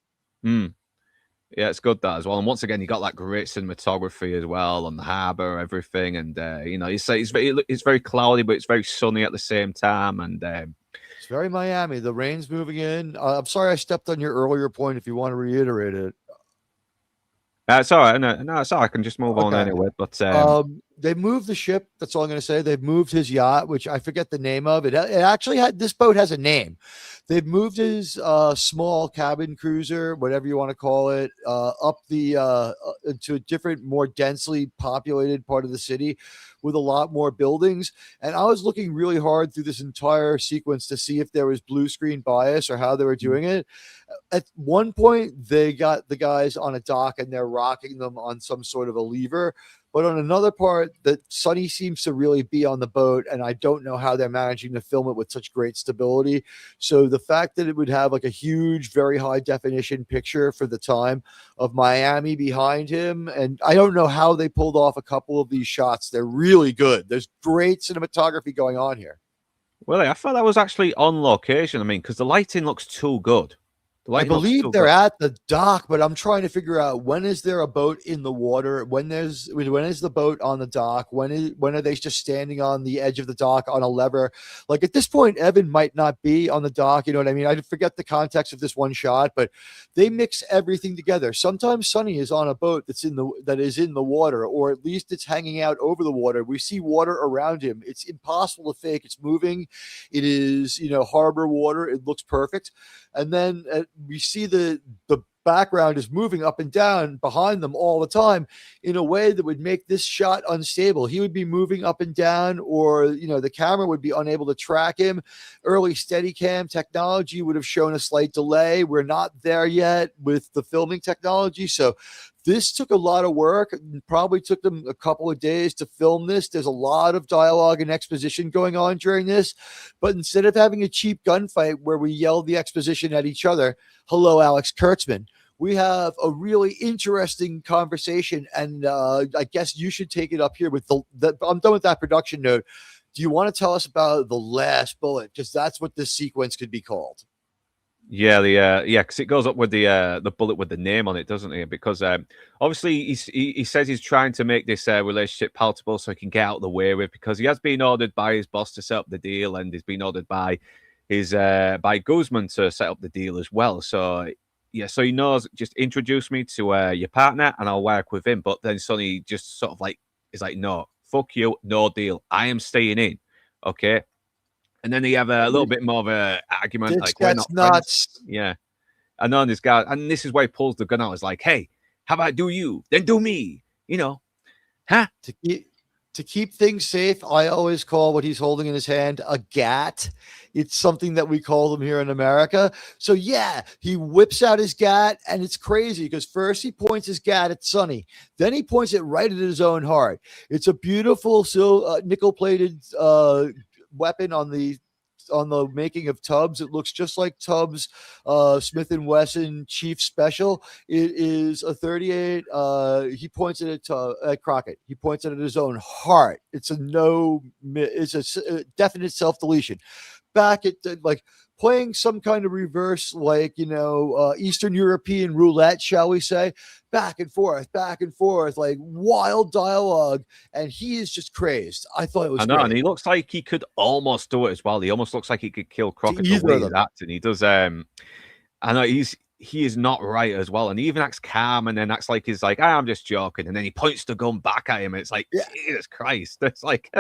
Yeah, it's good that as well. And once again, you got that great cinematography as well on the harbor, everything. And it's very cloudy, but it's very sunny at the same time. And it's very Miami. The rain's moving in. I'm sorry I stepped on your earlier point. If you want to reiterate it, it's all right. No, it's all right. I can just move on anyway. But they moved the ship. That's all I'm going to say. They've moved his yacht, which I forget the name of. It actually had, this boat has a name. They've moved his small cabin cruiser, whatever you want to call it, up to a different, more densely populated part of the city with a lot more buildings. And I was looking really hard through this entire sequence to see if there was blue screen bias or how they were doing it. At one point, they got the guys on a dock and they're rocking them on some sort of a lever. But on another part, that Sonny seems to really be on the boat, and I don't know how they're managing to film it with such great stability. So the fact that it would have like a huge, very high definition picture for the time of Miami behind him, and I don't know how they pulled off a couple of these shots. They're really good. There's great cinematography going on here. Well, I thought that was actually on location. I mean, because the lighting looks too good. I believe they're at the dock, but I'm trying to figure out, when is there a boat in the water? When is the boat on the dock? When are they just standing on the edge of the dock on a lever? Like at this point, Evan might not be on the dock. You know what I mean? I forget the context of this one shot, but they mix everything together. Sometimes Sonny is on a boat that is in the water, or at least it's hanging out over the water. We see water around him. It's impossible to fake. It's moving. It is, harbor water. It looks perfect. And then we see the background is moving up and down behind them all the time in a way that would make this shot unstable. He would be moving up and down, or the camera would be unable to track him. Early Steadicam technology would have shown a slight delay. We're not there yet with the filming technology, so this took a lot of work. Probably took them a couple of days to film this. There's a lot of dialogue and exposition going on during this, but instead of having a cheap gunfight where we yell the exposition at each other, hello, Alex Kurtzman, we have a really interesting conversation. And I guess you should take it up here with I'm done with that production note. Do you want to tell us about the last bullet? Because that's what this sequence could be called. Yeah, because it goes up with the bullet with the name on it, doesn't it? Because obviously he says he's trying to make this relationship palatable so he can get out of the way with, because he has been ordered by his boss to set up the deal, and he's been ordered by his by Guzman to set up the deal as well. So yeah, so he knows, just introduce me to your partner and I'll work with him. But then Sonny just sort of like is like, no, fuck you, no deal. I am staying in, okay. And then they have a little bit more of an argument, like, we're not nuts. Friends. Yeah. I know this guy, and this is why he pulls the gun out. It's like, hey, how about do you, then do me? Huh? To keep things safe, I always call what he's holding in his hand a gat. It's something that we call them here in America. So yeah, he whips out his gat, and it's crazy because first he points his gat at Sonny, then he points it right at his own heart. It's a beautiful nickel-plated weapon on the making of Tubbs. It looks just like Tubbs Smith & Wesson Chief Special. It is a 38. He points it at Crockett. He points it at his own heart. It's a definite self-deletion. Back at like playing some kind of reverse, like Eastern European roulette, shall we say, back and forth, like wild dialogue, and he is just crazed. I thought it was great. And he looks like he could almost do it as well. He almost looks like he could kill Crockett the way he's acting. He does. I know he is not right as well, and he even acts calm, and then acts like he's like, I'm just joking, and then he points the gun back at him. It's like, Jesus Christ! It's like,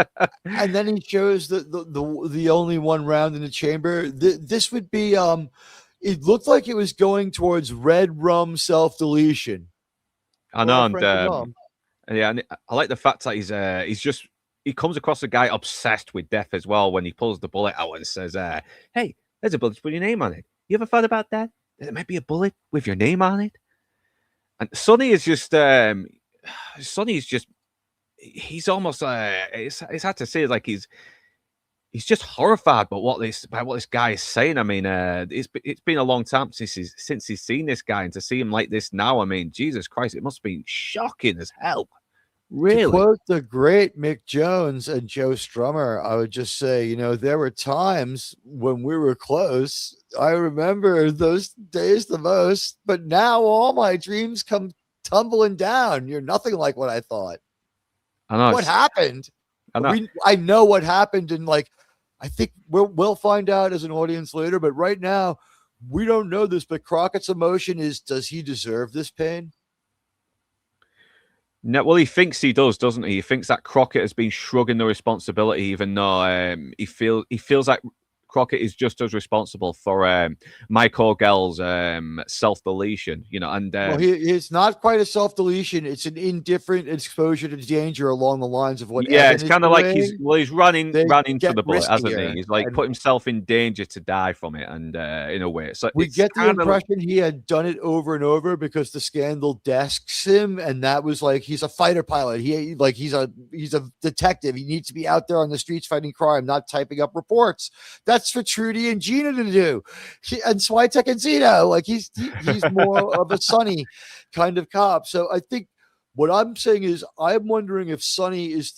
and then he shows the only one round in the chamber. This would be it looked like it was going towards red rum self-deletion. I know, and I like the fact that he comes across a guy obsessed with death as well when he pulls the bullet out and says, hey, there's a bullet with your name on it. You ever thought about that? There might be a bullet with your name on it. And Sonny is just he's almost it's hard to say, like he's just horrified by what this guy is saying. I mean, it's been a long time since he's seen this guy, and to see him like this now, I mean, Jesus Christ, it must have been shocking as hell. Really? To quote the great Mick Jones and Joe Strummer, I would just say, there were times when we were close. I remember those days the most, but now all my dreams come tumbling down. You're nothing like what I thought. I know. What happened? I know what happened, and like, I think we'll find out as an audience later, but right now we don't know this. But Crockett's emotion is, does he deserve this pain? No, well, he thinks he does, doesn't he? He thinks that Crockett has been shrugging the responsibility, even though he feels like Crockett is just as responsible for Mike Orgel's self-deletion, and well, it's not quite a self-deletion. It's an indifferent exposure to danger along the lines of what. Yeah, it's kind of like he's running for the bullet, hasn't he? He's like put himself in danger to die from it, and in a way, so we get the impression he had done it over and over because the scandal desks him, and that was like he's a fighter pilot. He's a detective. He needs to be out there on the streets fighting crime, not typing up reports. That's for Trudy and Gina to do, and Switek and Zeno. Like he's more of a Sonny kind of cop. So I think what I'm saying is I'm wondering if Sonny is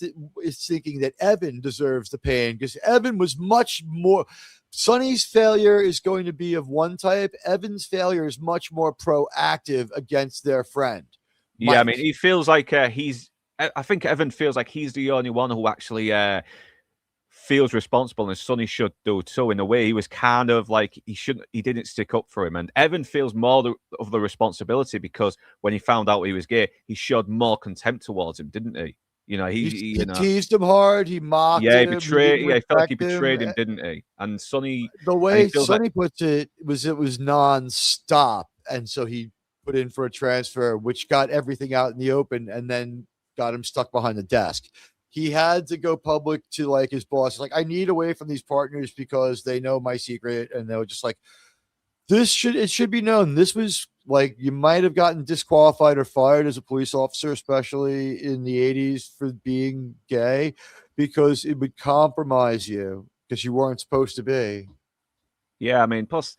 thinking that Evan deserves the pain, because Evan was much more. Sonny's failure is going to be of one type. Evan's failure is much more proactive against their friend. Mike. Yeah, I mean, he feels like I think Evan feels like he's the only one who actually feels responsible, and Sonny should do too. In a way, he was kind of like he didn't stick up for him, and Evan feels more of the responsibility because when he found out he was gay, he showed more contempt towards him, didn't he? You know, he teased him hard. He mocked yeah, he him. He betrayed. didn't Yeah, he felt like he respect him. betrayed him, didn't he? And Sonny, The and he way feels like, Sonny puts it was nonstop, and so he put in for a transfer, which got everything out in the open, and then got him stuck behind the desk. He had to go public to like his boss, like, I need away from these partners because they know my secret, and they were just like, it should be known. This was like, you might have gotten disqualified or fired as a police officer, especially in the 80s, for being gay, because it would compromise you because you weren't supposed to be. yeah. I mean, plus,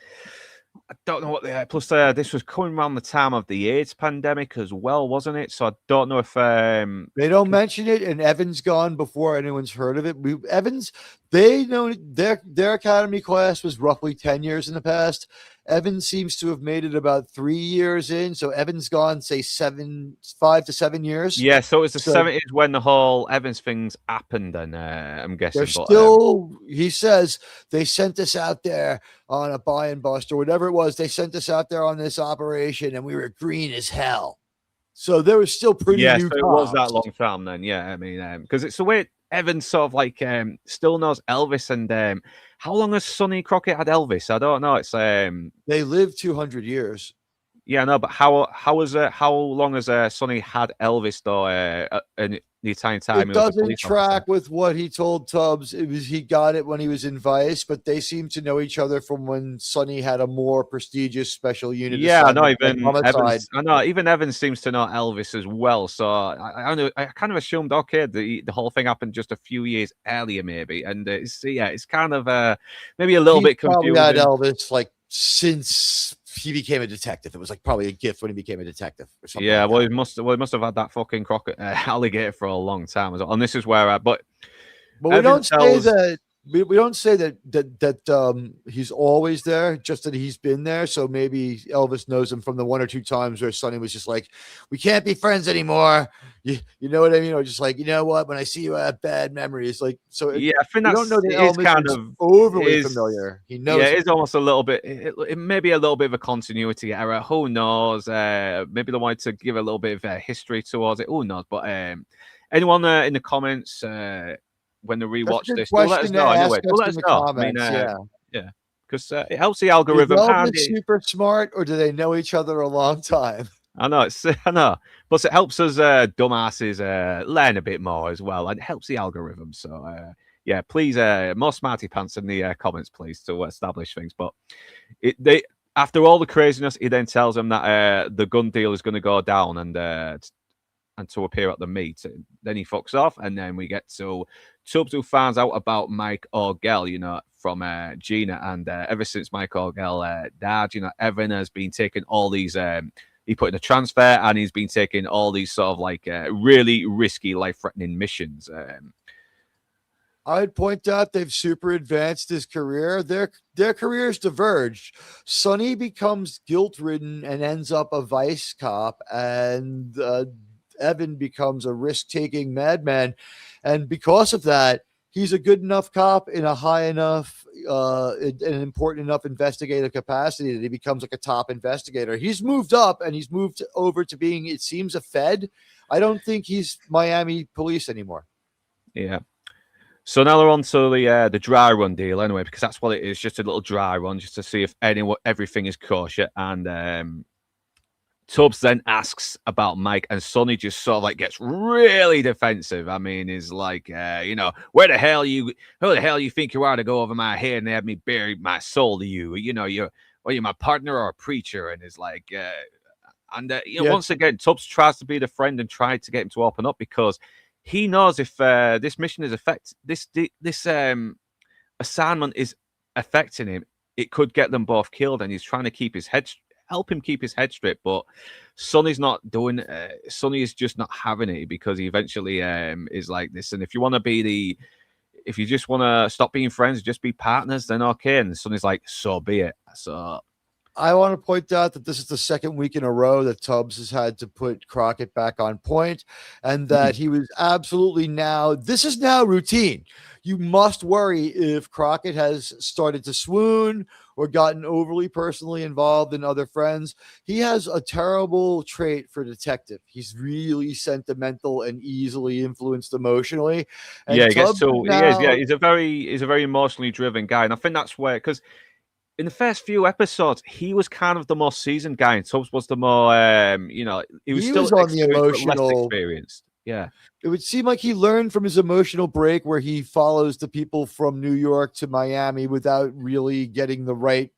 I don't know what the plus. This was coming around the time of the AIDS pandemic as well, wasn't it? So I don't know if They don't mention it, and Evan's gone before anyone's heard of it. Evans, they know their academy class was roughly 10 years in the past. Evans seems to have made it about 3 years in. So Evan's gone, say 5 to 7 years. yeah. So it was the So 70s when the whole Evans things happened, and I'm guessing. they're But still, he says, they sent us out there on a buy and bust or whatever it was. They sent us out there on this operation, and we were green as hell. So there was still pretty yeah, new so it was that cops. long time then. Yeah, I mean, because it's the way Evans sort of like still knows Elvis, and how long has Sonny Crockett had Elvis? I don't know. It's They lived 200 years. yeah, no, but how long has Sonny had Elvis though? In the entire time It he was a doesn't police track officer. with what he told Tubbs. It was, he got it when he was in Vice, but they seem to know each other from when Sonny had a more prestigious special unit Yeah, I know. assignment, like Even homicide. Evans, I know. Even Evans seems to know Elvis as well. So I kind of assumed, okay, the whole thing happened just a few years earlier, maybe. And it's kind of maybe a little He's bit probably had confusing. Elvis like since he became a detective. It was like probably a gift when he became a detective or something. Yeah, Like well, that. he must have had that fucking crockett alligator for a long time as well. And this is where, but But we Evans don't say tells, that. We don't say that he's always there, just that he's been there. So maybe Elvis knows him from the 1 or 2 times where Sonny was just like, we can't be friends anymore. You know what I mean? Or just like, you know what? When I see you, I have bad memories. Like, so yeah, I think we don't know that it is Elvis kind is of overly is. familiar. He Yeah, knows it him. is almost a little bit. It may be a little bit of a continuity error. Who knows? Maybe they wanted to give a little bit of history towards it. Who knows? But anyone in the comments when they That's a rewatch good this, do let us question to know. ask Anyway, do us let in us the know. I mean, comments. Yeah. yeah, because it helps the Is algorithm. And Elvis super smart, or do they know each other a long time? I know it's I know, plus it helps us dumbasses learn a bit more as well, and it helps the algorithm. So yeah, please more smarty pants in the comments, please, to establish things. But they after all the craziness, he then tells them that the gun deal is going to go down and to appear at the meet. Then he fucks off, and then we get to Tubbs, who finds out about Mike Orgel, you know, from Gina, and ever since Mike Orgel died, you know, Evan has been taking all these. He put in a transfer, and he's been taking all these sort of like really risky, life-threatening missions. I'd point out they've super advanced his career. Their careers diverged. Sonny becomes guilt-ridden and ends up a vice cop, and Evan becomes a risk-taking madman. And because of that, he's a good enough cop in a high enough, an important enough investigative capacity that he becomes like a top investigator. He's moved up, and he's moved over to being, it seems, a Fed. I don't think he's Miami police anymore. Yeah. So now they're on to the dry run deal anyway, because that's what it is, just a little dry run, just to see if everything is kosher. And Tubbs then asks about Mike, and Sonny just sort of like gets really defensive. I mean, he's like, you know, who the hell you think you are to go over my head and have me bury my soul to you? You know, you're my partner or a preacher? And it's like, you know, Yeah, once again, Tubbs tries to be the friend and try to get him to open up because he knows if this mission is this assignment is affecting him, it could get them both killed, and he's trying to help him keep his head straight. But Sonny's not doing. Sonny is just not having it because he eventually is like this. And if you just want to stop being friends, just be partners, then okay. And Sonny's like, so be it. So I want to point out that this is the second week in a row that Tubbs has had to put Crockett back on point, and that he was absolutely this is now routine. You must worry if Crockett has started to swoon or gotten overly personally involved in other friends. He has a terrible trait for detective. He's really sentimental and easily influenced emotionally. And Yeah, he gets Tubbs is so he is. Yeah, now he's a very emotionally driven guy, and I think that's where because in the first few episodes, he was kind of the more seasoned guy, and Tubbs was the more, he was he still was on the experienced but less emotional. experienced. Yeah, It would seem like he learned from his emotional break where he follows the people from New York to Miami without really getting the right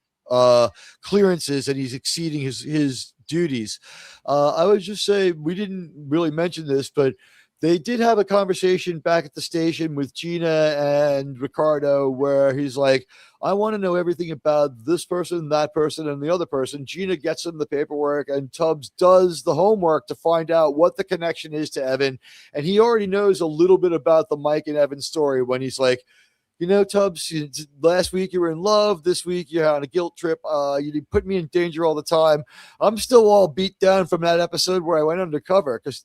clearances, and he's exceeding his duties. I would just say we didn't really mention this, but they did have a conversation back at the station with Gina and Ricardo where he's like, I want to know everything about this person, that person, and the other person. Gina gets him the paperwork, and Tubbs does the homework to find out what the connection is to Evan. And he already knows a little bit about the Mike and Evan story when he's like, Tubbs, last week you were in love. This week you're on a guilt trip. You put me in danger all the time. I'm still all beat down from that episode where I went undercover because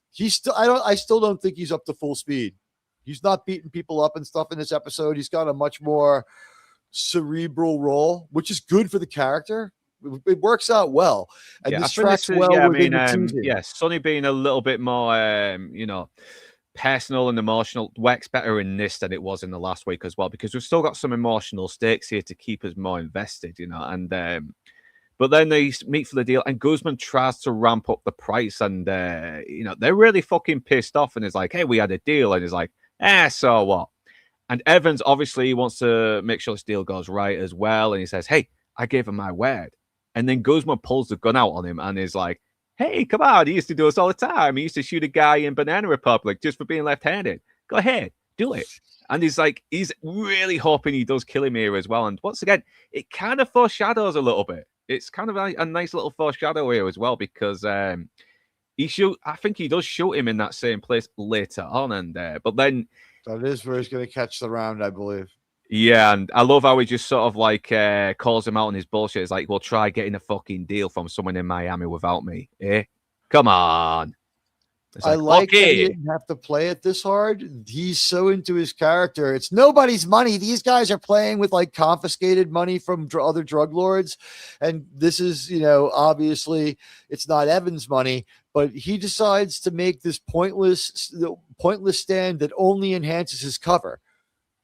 I still don't think he's up to full speed. He's not beating people up and stuff in this episode. He's got a much more cerebral role, which is good for the character. It works out well, and yeah. I this think tracks this is well yeah. I within mean, the season. yeah, Sonny being a little bit more, personal and emotional works better in this than it was in the last week as well because we've still got some emotional stakes here to keep us more invested, and but then they meet for the deal and Guzman tries to ramp up the price and they're really fucking pissed off and is like, hey, we had a deal, and he's like, so what? And Evans obviously wants to make sure this deal goes right as well, and he says, hey, I gave him my word. And then Guzman pulls the gun out on him and is like, hey, come on, he used to do this all the time. He used to shoot a guy in Banana Republic just for being left-handed. Go ahead, do it. And he's really hoping he does kill him here as well. And once again, it kind of foreshadows a little bit. It's kind of a nice little foreshadow here as well because I think he does shoot him in that same place later on. And but then that is where he's going to catch the round, I believe. Yeah, and I love how he just sort of calls him out on his bullshit. It's like, well, try getting a fucking deal from someone in Miami without me. Come on. I like that he didn't have to play it this hard. He's so into his character. It's nobody's money. These guys are playing with like confiscated money from other drug lords. And this is, obviously it's not Evan's money, but he decides to make this pointless stand that only enhances his cover.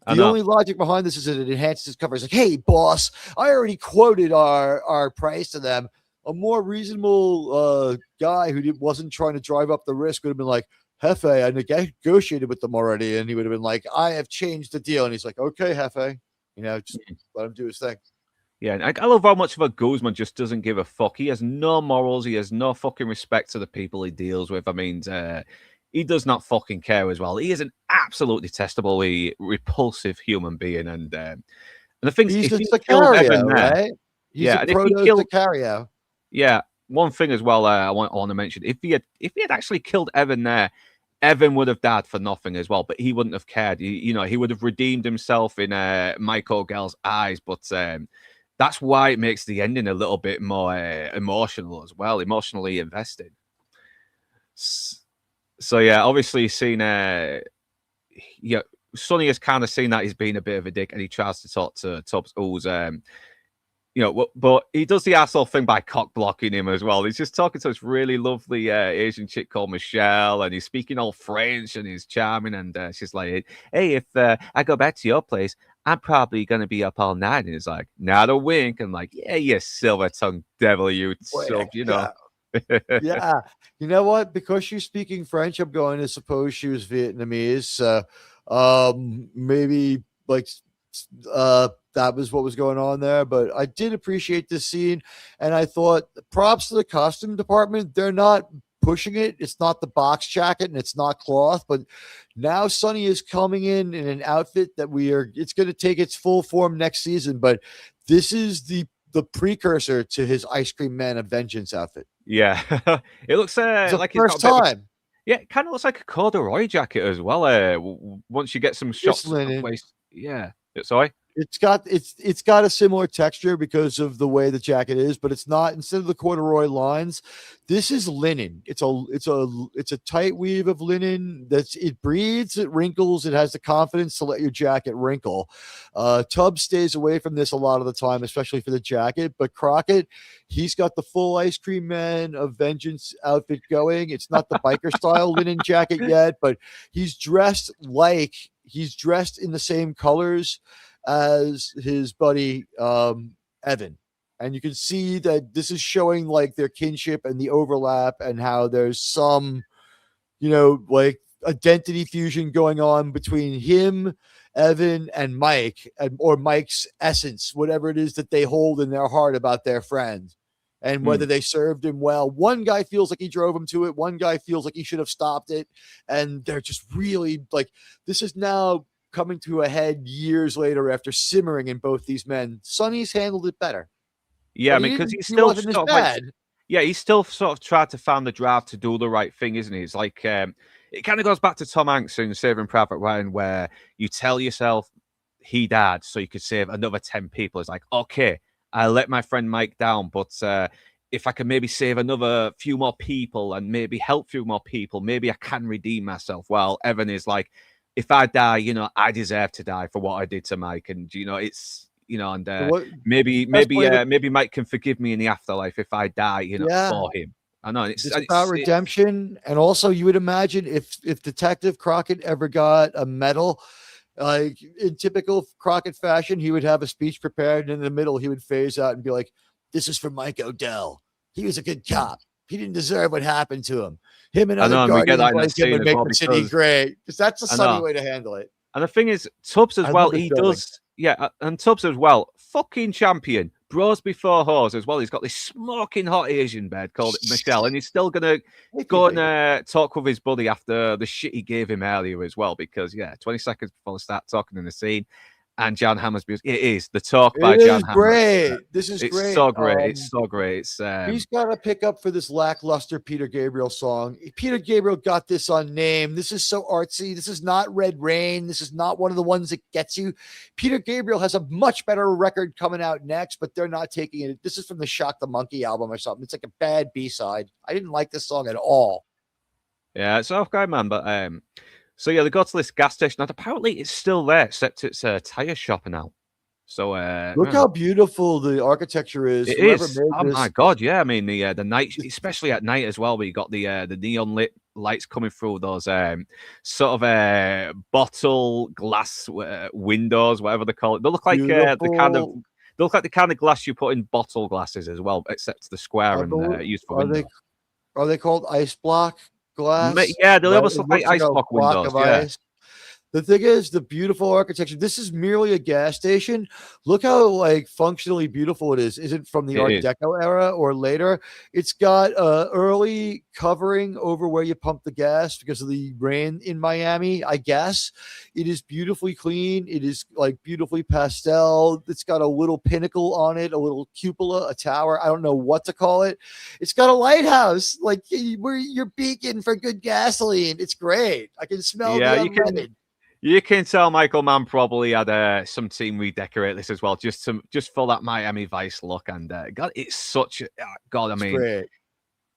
The only logic behind this is that it enhances his cover. It's like, hey, boss, I already quoted our price to them. A more reasonable guy who wasn't trying to drive up the risk would have been like, Hefe, I negotiated with them already. And he would have been like, I have changed the deal. And he's like, okay, Hefe, just let him do his thing. Yeah, and I love how much of a Guzman just doesn't give a fuck. He has no morals. He has no fucking respect to the people he deals with. I mean, he does not fucking care as well. He is an absolutely detestably repulsive human being. And the thing is, he's a Sicario, right? He's a proto-Sicario. Yeah, one thing as well I want to mention: if he had actually killed Evan there, Evan would have died for nothing as well. But he wouldn't have cared. He would have redeemed himself in Michael Gell's eyes. But that's why it makes the ending a little bit more emotional as well, emotionally invested. So yeah, obviously seen Sonny has kind of seen that he's been a bit of a dick, and he tries to talk to Tubbs, who's but he does the asshole thing by cock blocking him as well. He's just talking to this really lovely Asian chick called Michelle, and he's speaking all French, and he's charming, and she's like, hey, if I go back to your place, I'm probably going to be up all night. And he's like, not a wink. And like, yeah, you silver-tongued devil, you. Yeah. You know what? Because she's speaking French, I'm going to suppose she was Vietnamese. Maybe like that was what was going on there. But I did appreciate this scene. And I thought props to the costume department. They're not pushing it. It's not the box jacket and it's not cloth, but now Sonny is coming in an outfit that it's going to take its full form next season. But this is the precursor to his Ice Cream Man of Vengeance outfit. Yeah. It looks like first time. Yeah, it kind of looks like a corduroy jacket as well. Once you get some shots of the place. Yeah. Sorry? It's got a similar texture because of the way the jacket is, but it's not, instead of the corduroy lines, this is linen. It's a tight weave of linen it breathes, it wrinkles, it has the confidence to let your jacket wrinkle. Tubbs stays away from this a lot of the time, especially for the jacket, but Crockett, he's got the full Ice Cream Man of Vengeance outfit going. It's not the biker style linen jacket yet, but he's dressed in the same colors as his buddy Evan. And you can see that this is showing like their kinship and the overlap and how there's some, like identity fusion going on between him, Evan, and Mike, or Mike's essence, whatever it is that they hold in their heart about their friend. And whether they served him well. One guy feels like he drove him to it. One guy feels like he should have stopped it. And they're just really like, this is now coming to a head years later after simmering in both these men. Sonny's handled it better. Yeah, because he's still wasn't as bad. He's still sort of tried to find the drive to do the right thing, isn't he? It's like it kind of goes back to Tom Hanks in Saving Private Ryan, where you tell yourself he died so you could save another 10 people. It's like, okay, I let my friend Mike down, but if I can maybe save another few more people and maybe help few more people, maybe I can redeem myself. Well, Evan is like, if I die, I deserve to die for what I did to Mike. And, it's, and maybe Mike can forgive me in the afterlife if I die, for him. I know. It's about redemption. And also you would imagine if Detective Crockett ever got a medal, like in typical Crockett fashion, he would have a speech prepared, and in the middle he would phase out and be like, "This is for Mike Odell. He was a good cop. He didn't deserve what happened to him. Him and other guardians like him would make the city great." Because that's a sunny way to handle it. And the thing is, Tubbs as well, he does. Yeah, and Tubbs as well, fucking champion. Bros before hoes as well. He's got this smoking hot Asian bed called Michelle, and he's still going to go and talk with his buddy after the shit he gave him earlier as well, because, 20 seconds before they start talking in the scene, and Jan Hammer's music. It is the talk by Jan Hammer. Great. This is it's great. So great. It's so great. He's got to pick up for this lackluster Peter Gabriel song. Peter Gabriel got this on Name. This is so artsy. This is not Red Rain. This is not one of the ones that gets you. Peter Gabriel has a much better record coming out next, but they're not taking it. This is from the Shock the Monkey album or something. It's like a bad B-side. I didn't like this song at all. Yeah, it's okay, man. But so they go to this gas station, and apparently it's still there, except it's a tire shop now. So look how beautiful the architecture is. It is. Oh my god, yeah. I mean the night, especially at night as well, where you got the neon lit lights coming through those sort of bottle glass windows, whatever they call it. They look like the kind of glass you put in bottle glasses as well, except the square and used for windows. Are they called ice block glass? Yeah, they almost look like ice block windows. Ice. The thing is, the beautiful architecture. This is merely a gas station. Look how like functionally beautiful it is. Is it from the Art Deco era or later? It's got early covering over where you pump the gas because of the rain in Miami, I guess. It is beautifully clean. It is like beautifully pastel. It's got a little pinnacle on it, a little cupola, a tower. I don't know what to call it. It's got a lighthouse, like where you're beacon for good gasoline. It's great. I can smell the unleaded. You can tell Michael Mann probably had some team redecorate this as well, just for that Miami Vice look. And God, it's such God. I mean, great.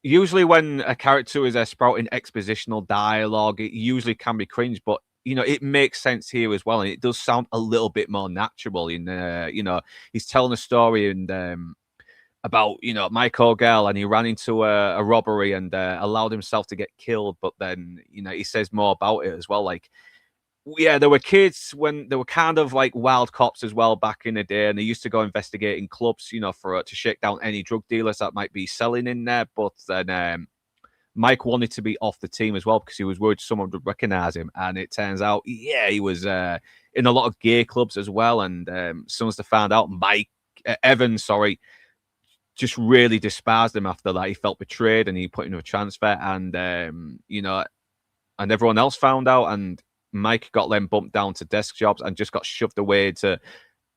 Usually when a character is sprouting expositional dialogue, it usually can be cringe, but it makes sense here as well, and it does sound a little bit more natural. He's telling a story and about Mike O'Gell, and he ran into a robbery and allowed himself to get killed, but then he says more about it as well, like. Yeah, there were kids when they were kind of like wild cops as well back in the day, and they used to go investigate in clubs, to shake down any drug dealers that might be selling in there. But then Mike wanted to be off the team as well because he was worried someone would recognize him. And it turns out, he was in a lot of gay clubs as well. And soon as they found out, Evan, just really despised him after that. He felt betrayed and he put into a transfer, and and everyone else found out, and Mike got them bumped down to desk jobs and just got shoved away to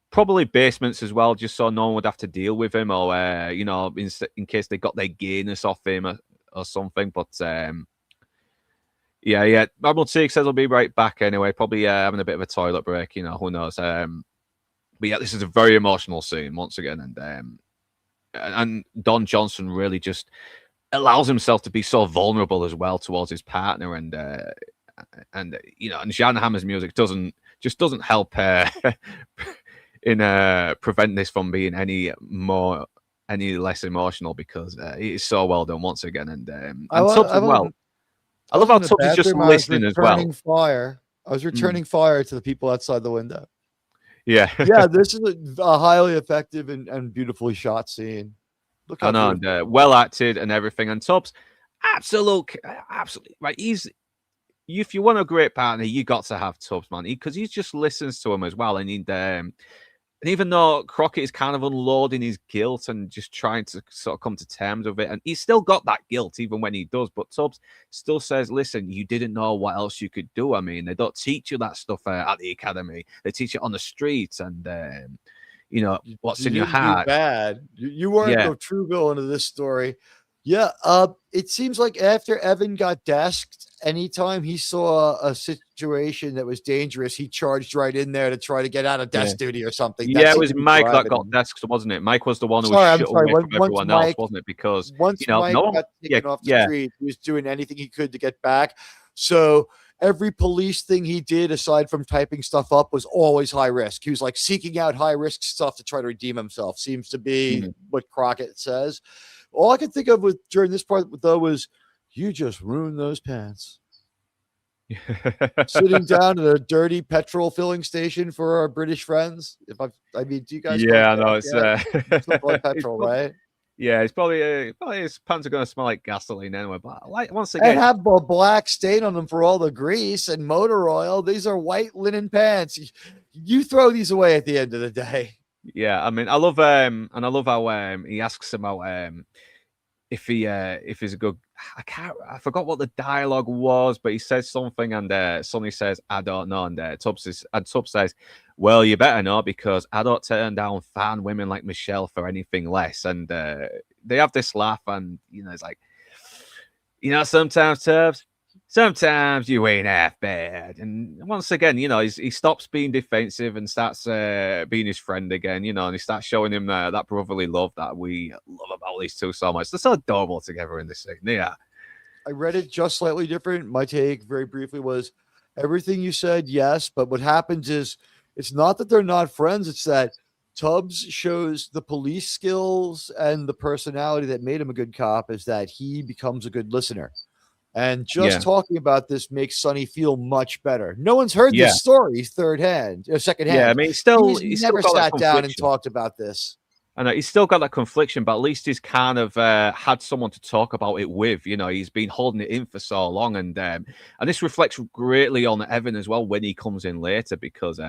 probably basements as well, just so no one would have to deal with him, or in case they got their gayness off him or something. But Admiral Teague says he'll be right back anyway, probably having a bit of a toilet break. Who knows? But yeah, this is a very emotional scene once again, and Don Johnson really just allows himself to be so vulnerable as well towards his partner, and and Jan Hammer's music doesn't help in prevent this from being any less emotional, because it is so well done once again, and Tubbs as well. I I love was how in the Tubbs is just bathroom. I was listening as well. returning fire. I was returning fire to the people outside the window. Yeah, Yeah, this is a highly effective and beautifully shot scene. Look I how know, beautiful. and well acted and everything. And Tubbs, absolutely right. If you want a great partner, you got to have Tubbs, man, because he just listens to him as well, and even though Crockett is kind of unloading his guilt and just trying to sort of come to terms with it, and he's still got that guilt even when he does, but Tubbs still says, listen, you didn't know what else you could do. I mean, they don't teach you that stuff at the academy. They teach it on the streets, and, what's You in your didn't do heart. bad. You weren't Yeah. the true villain of this story. Yeah, it seems like after Evan got desked, anytime he saw a situation that was dangerous, he charged right in there to try to get out of Yeah. desk duty or something. That Yeah, it seemed was to be Mike that driving got him. desks, wasn't it? Mike was the one who was I'm shut sorry. away from everyone else, wasn't it? Because, Once Mike no one, got taken off the yeah, street, he was doing anything he could to get back. So every police thing he did, aside from typing stuff up, was always high risk. He was like seeking out high risk stuff to try to redeem himself. Seems to be what Crockett says. All I could think of during this part, though, was you just ruined those pants. Sitting down at a dirty petrol filling station for our British friends. I mean, do you guys? Yeah, I know it's still call it petrol, right? Yeah, it's probably his pants are going to smell like gasoline anyway. But like once And again, have a black stain on them for all the grease and motor oil. These are white linen pants. You throw these away at the end of the day. yeah, I mean, I love and I love how he asks about if he's a good. I forgot what the dialogue was, but he says something, and Sonny says, "I don't know," and Tubbs says, "Well, you better know, because I don't turn down fine women like Michelle for anything less." And they have this laugh, and it's like, sometimes Tubbs, sometimes you ain't half bad. And once again, he stops being defensive and starts being his friend again, and he starts showing him that brotherly love that we love about these two so much. They're so adorable together in this scene. Yeah. I read it just slightly different. My take, very briefly, was everything you said, yes. But what happens is it's not that they're not friends. It's that Tubbs shows the police skills and the personality that made him a good cop, is that he becomes a good listener. And just talking about this makes Sonny feel much better. No one's heard this story second hand. Yeah, I mean, he's never sat down and talked about this. I know he's still got that confliction, but at least he's kind of had someone to talk about it with. He's been holding it in for so long, and this reflects greatly on Evan as well when he comes in later, because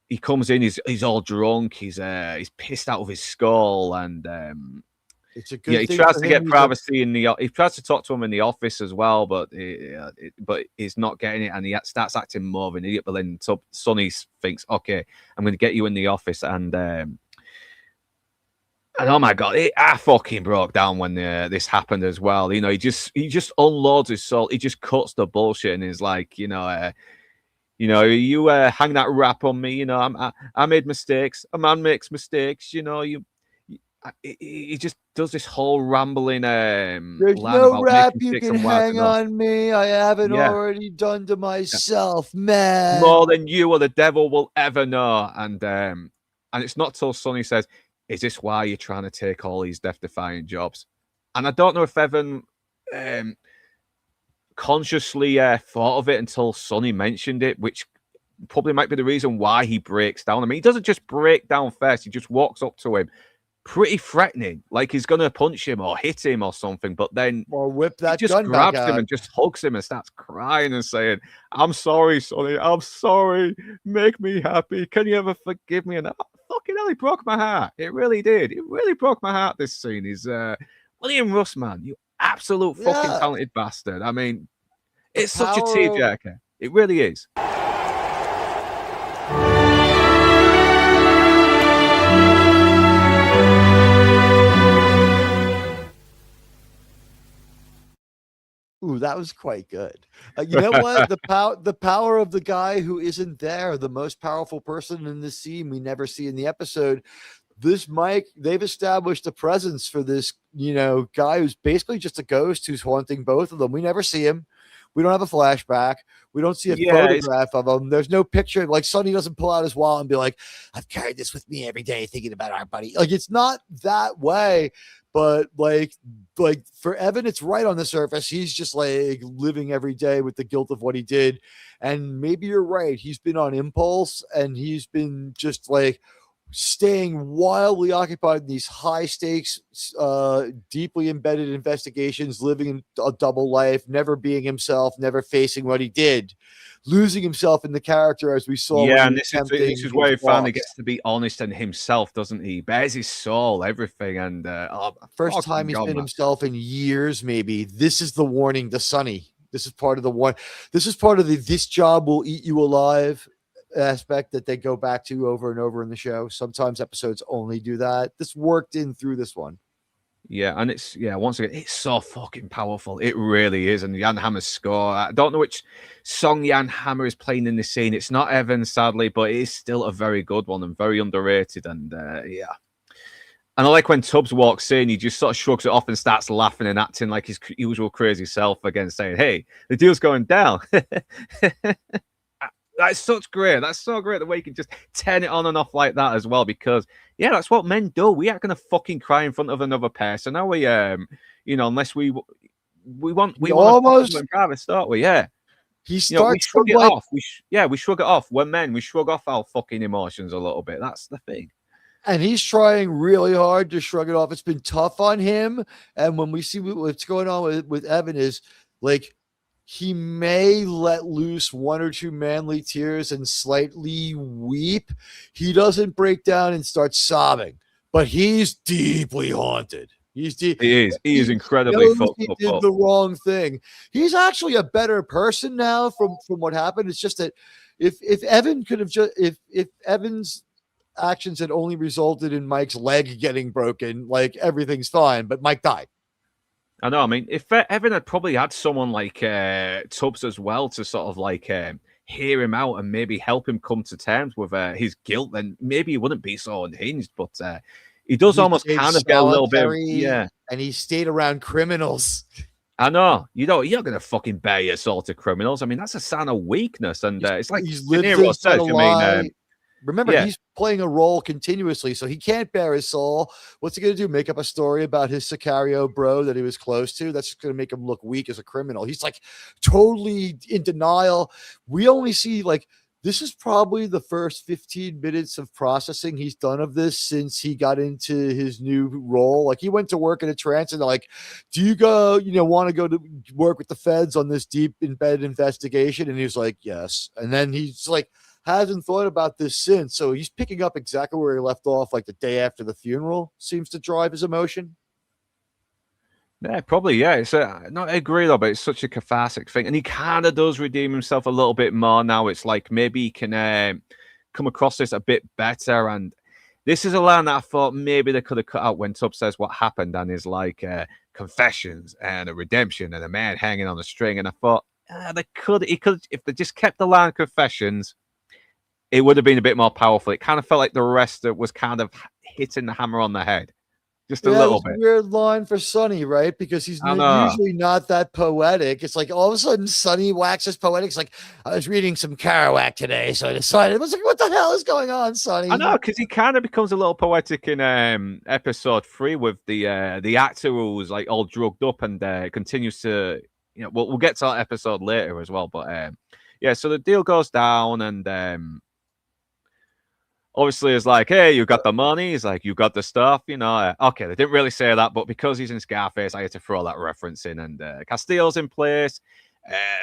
he comes in, he's all drunk, he's pissed out of his skull, and it's a good he tries to get privacy he tries to talk to him in the office as well, but he's not getting it, and he starts acting more of an idiot. But then Sonny thinks, okay, I'm going to get you in the office, and oh my god, I fucking broke down when this happened as well. He just unloads his soul. He just cuts the bullshit and is like, you hang that rap on me. I made mistakes. A man makes mistakes. He just does this whole rambling. There's no rap you can hang on me. I haven't already done to myself, man. More than you or the devil will ever know. And it's not till Sonny says, "Is this why you're trying to take all these death-defying jobs?" And I don't know if Evan consciously thought of it until Sonny mentioned it, which probably might be the reason why he breaks down. I mean, he doesn't just break down first. He just walks up to him, pretty threatening, like he's going to punch him or hit him or something. But then whip that he just grabs him and just hugs him and starts crying and saying, "I'm sorry, Sonny. I'm sorry. Make me happy. Can you ever forgive me?" And fucking hell, he broke my heart. It really did. It really broke my heart, this scene. Is William Russ, man, you absolute fucking talented bastard. I mean, it's such a tearjerker. It really is. Ooh, that was quite good. You know what? The power of the guy who isn't there, the most powerful person in this scene we never see in the episode. This Mike, they've established a presence for this, guy who's basically just a ghost who's haunting both of them. We never see him. We don't have a flashback. We don't see a photograph of him. There's no picture. Like Sonny doesn't pull out his wallet and be like, I've carried this with me every day thinking about our buddy. Like, it's not that way. But like for Evan, it's right on the surface. He's just like living every day with the guilt of what he did. And maybe you're right. He's been on impulse and he's been just like staying wildly occupied in these high stakes, deeply embedded investigations, living in a double life, never being himself, never facing what he did, losing himself in the character as we saw. Yeah, and this is where he finally gets to be honest and himself, doesn't he? Bears his soul, everything, and first time he's been himself in years. Maybe this is the warning to Sonny. This is part of the one. This is part of the "this job will eat you alive" aspect that they go back to over and over in the show. Sometimes episodes only do that. This worked in through this one. Yeah, and once again, it's so fucking powerful. It really is. And Jan Hammer's score, I don't know which song Jan Hammer is playing in this scene. It's not Evan, sadly, but it is still a very good one and very underrated. And yeah. And I like when Tubbs walks in, he just sort of shrugs it off and starts laughing and acting like his usual crazy self again, saying, hey, the deal's going down. That's such great. That's so great the way you can just turn it on and off like that as well. Because that's what men do. We aren't gonna fucking cry in front of another person, are we? Unless we want almost private, don't we? Yeah. He starts we shrug it off. We shrug it off. We're men. We shrug off our fucking emotions a little bit. That's the thing. And he's trying really hard to shrug it off. It's been tough on him. And when we see what's going on with Evan is like, he may let loose one or two manly tears and slightly weep. He doesn't break down and start sobbing, but he's deeply haunted. He is incredibly fucked up. He did the wrong thing. He's actually a better person now from what happened. It's just that if Evan could have if Evan's actions had only resulted in Mike's leg getting broken, like everything's fine, but Mike died. I know. I mean, if Evan had probably had someone like Tubbs as well to sort of like hear him out and maybe help him come to terms with his guilt, then maybe he wouldn't be so unhinged. But he does almost kind of get a little bit and he stayed around criminals. I know. You're not going to fucking bare your soul to criminals. I mean, that's a sign of weakness. And it's like he's lived his says, I mean, remember, he's playing a role continuously, so he can't bare his soul. What's he going to do? Make up a story about his Sicario bro that he was close to? That's just going to make him look weak as a criminal. He's like totally in denial. We only see this is probably the first 15 minutes of processing he's done of this since he got into his new role. Like, he went to work in a trance and they're like, do you want to go to work with the feds on this deep embedded investigation? And he's like, yes. And then he's like, hasn't thought about this since. So he's picking up exactly where he left off, like the day after the funeral seems to drive his emotion. Yeah, probably. Yeah, it's not agree though, but it's such a cathartic thing, and he kind of does redeem himself a little bit more now. It's like maybe he can come across this a bit better. And this is a line that I thought maybe they could have cut out when Tubbs says what happened and is like confessions and a redemption and a man hanging on a string. And I thought he could if they just kept the line confessions, it would have been a bit more powerful. It kind of felt like the rest was kind of hitting the hammer on the head. Just a little bit. Weird line for Sonny, right? Because he's usually not that poetic. It's like all of a sudden Sonny waxes poetic. It's like, I was reading some Kerouac today, so I decided, I was like, what the hell is going on, Sonny? I know, because he kind of becomes a little poetic in episode 3 with the actor who's like all drugged up and continues to, we'll get to that episode later as well. But so the deal goes down and obviously, it's like, hey, you got the money. He's like, you got the stuff, Okay, they didn't really say that, but because he's in Scarface, I had to throw that reference in. And Castillo's in place.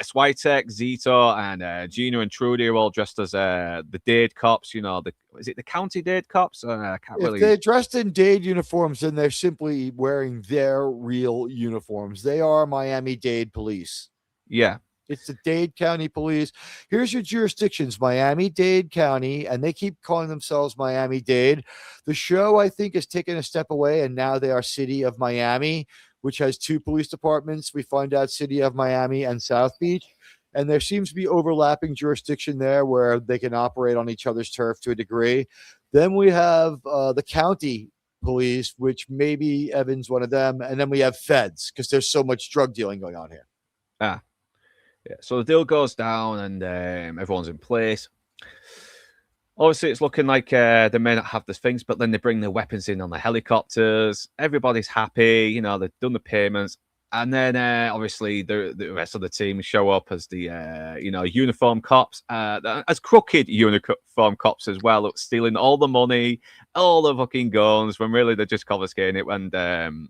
Switek, Zito, and Gina and Trudy are all dressed as the Dade cops. Is it the county Dade cops? If they're dressed in Dade uniforms, then they're simply wearing their real uniforms. They are Miami-Dade police. Yeah. It's the Dade County Police. Here's your jurisdictions, Miami-Dade County, and they keep calling themselves Miami-Dade. The show, I think, has taken a step away, and now they are City of Miami, which has 2 police departments. We find out City of Miami and South Beach. And there seems to be overlapping jurisdiction there where they can operate on each other's turf to a degree. Then we have the county police, which maybe Evan's one of them. And then we have feds because there's so much drug dealing going on here. Yeah. So the deal goes down and everyone's in place. Obviously, it's looking like they may not have the things, but then they bring their weapons in on the helicopters. Everybody's happy. They've done the payments. And then, obviously, the rest of the team show up as the, uniform cops, as crooked uniform cops as well, stealing all the money, all the fucking guns, when really they're just confiscating it. And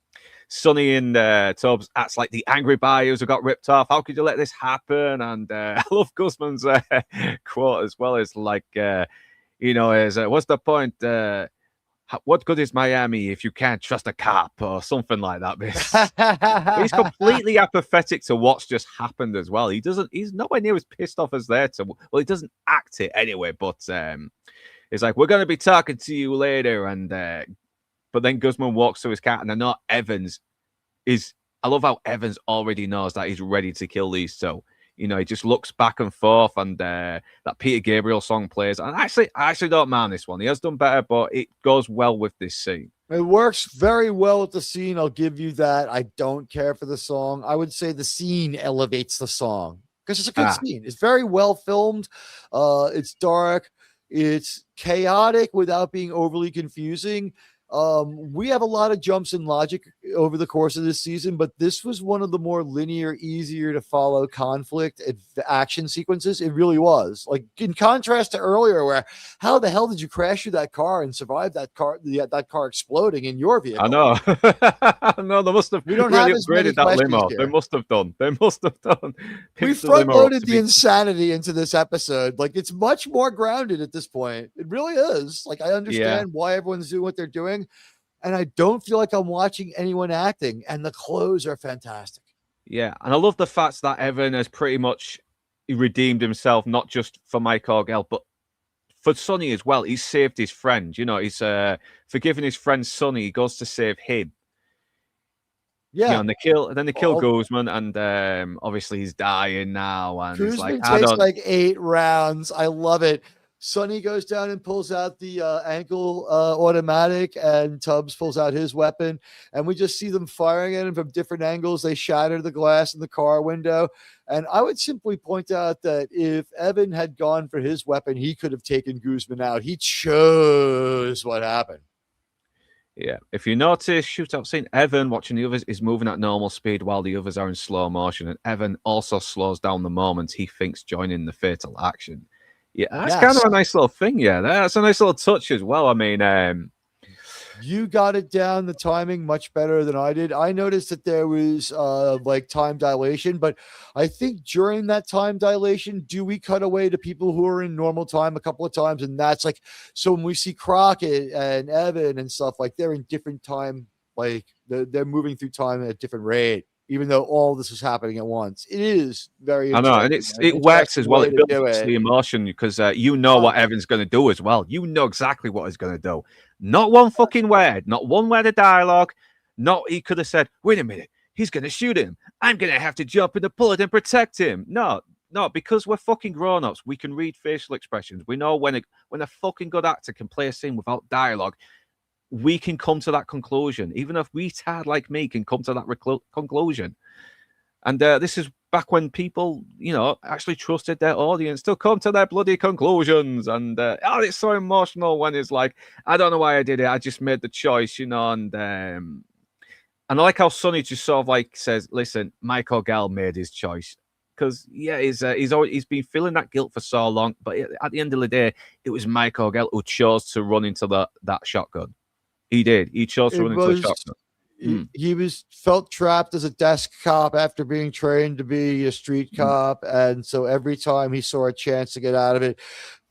Sonny and Tubbs acts like the angry buyers who got ripped off. How could you let this happen? And I love Guzman's quote as well. It's like, what's the point? What good is Miami if you can't trust a cop or something like that? But he's completely apathetic to what's just happened as well. He's nowhere near as pissed off as there. Well, he doesn't act it anyway, but it's like, we're going to be talking to you later. And but then Guzman walks to his car, and I know Evans I love how Evans already knows that he's ready to kill these two. He just looks back and forth, and that Peter Gabriel song plays. And I actually don't mind this one. He has done better, but it goes well with this scene. It works very well with the scene. I'll give you that. I don't care for the song. I would say the scene elevates the song because it's a good scene. It's very well filmed. It's dark. It's chaotic without being overly confusing. We have a lot of jumps in logic over the course of this season, but this was one of the more linear, easier to follow conflict and action sequences. It really was. Like, in contrast to earlier, where how the hell did you crash through that car and survive that car exploding in your vehicle? I know. No, they must have really upgraded that limo. Here. They must have done. We front-loaded the insanity into this episode. Like, it's much more grounded at this point. It really is. Like, I understand why everyone's doing what they're doing. And I don't feel like I'm watching anyone acting, and the clothes are fantastic. Yeah, and I love the fact that Evan has pretty much redeemed himself, not just for Mike Orgel, but for Sonny as well. He's saved his friend. He's forgiven his friend Sonny. He goes to save him. Yeah, and they kill Guzman, and obviously he's dying now. And Guzman takes like 8 rounds. I love it. Sonny goes down and pulls out the ankle automatic, and Tubbs pulls out his weapon, and we just see them firing at him from different angles. They shatter the glass in the car window. And I would simply point out that if Evan had gone for his weapon, he could have taken Guzman out. He chose what happened. Yeah, if you notice, shootout scene, Evan, watching the others, is moving at normal speed while the others are in slow motion, and Evan also slows down the moment he thinks joining the fatal action. Yeah, that's kind of a nice little thing. Yeah, that's a nice little touch as well. I mean, you got it down, the timing, much better than I did. I noticed that there was like time dilation, but I think during that time dilation, do we cut away to people who are in normal time a couple of times? And that's like, so when we see Crockett and Evan and stuff, like they're in different time, like they're moving through time at a different rate. Even though all this is happening at once, it is very. I know, and it works as well. It builds the emotion because what Evan's going to do as well. You know exactly what he's going to do. Not one fucking word, not one word of dialogue. Not he could have said, "Wait a minute, he's going to shoot him. I'm going to have to jump in the bullet and protect him." No, because we're fucking grown-ups. We can read facial expressions. We know when a fucking good actor can play a scene without dialogue. We can come to that conclusion. Even if retard like me can come to that conclusion. And this is back when people, actually trusted their audience to come to their bloody conclusions. And it's so emotional when it's like, I don't know why I did it. I just made the choice, And I like how Sonny just sort of like says, listen, Mike Orgel made his choice. Because, he's been feeling that guilt for so long. But at the end of the day, it was Mike Orgel who chose to run into that shotgun. He did. He chose to run into a shotgun. He felt trapped as a desk cop after being trained to be a street cop. And so every time he saw a chance to get out of it,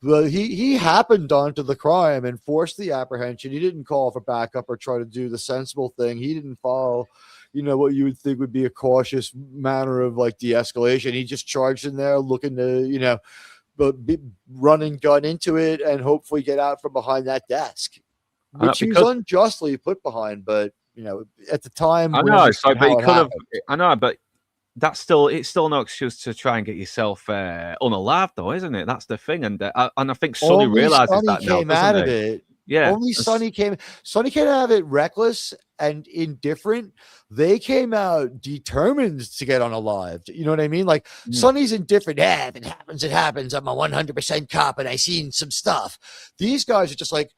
but he happened onto the crime and forced the apprehension. He didn't call for backup or try to do the sensible thing. He didn't follow, what you would think would be a cautious manner of like de-escalation. He just charged in there looking to, run and gun into it and hopefully get out from behind that desk. Which he was unjustly put behind, but at the time, I we know. It's like, understood but how you it could have. happened. I know, but it's still no excuse to try and get yourself unalive, though, isn't it? That's the thing, and I think Sonny Only realizes Sonny that now, came doesn't out of he? it. Yeah, Only Sonny came out of it reckless and indifferent. They came out determined to get unalived. You know what I mean? Like Sonny's indifferent. Yeah, if it happens, it happens. I'm a 100% cop and I seen some stuff. These guys are just like,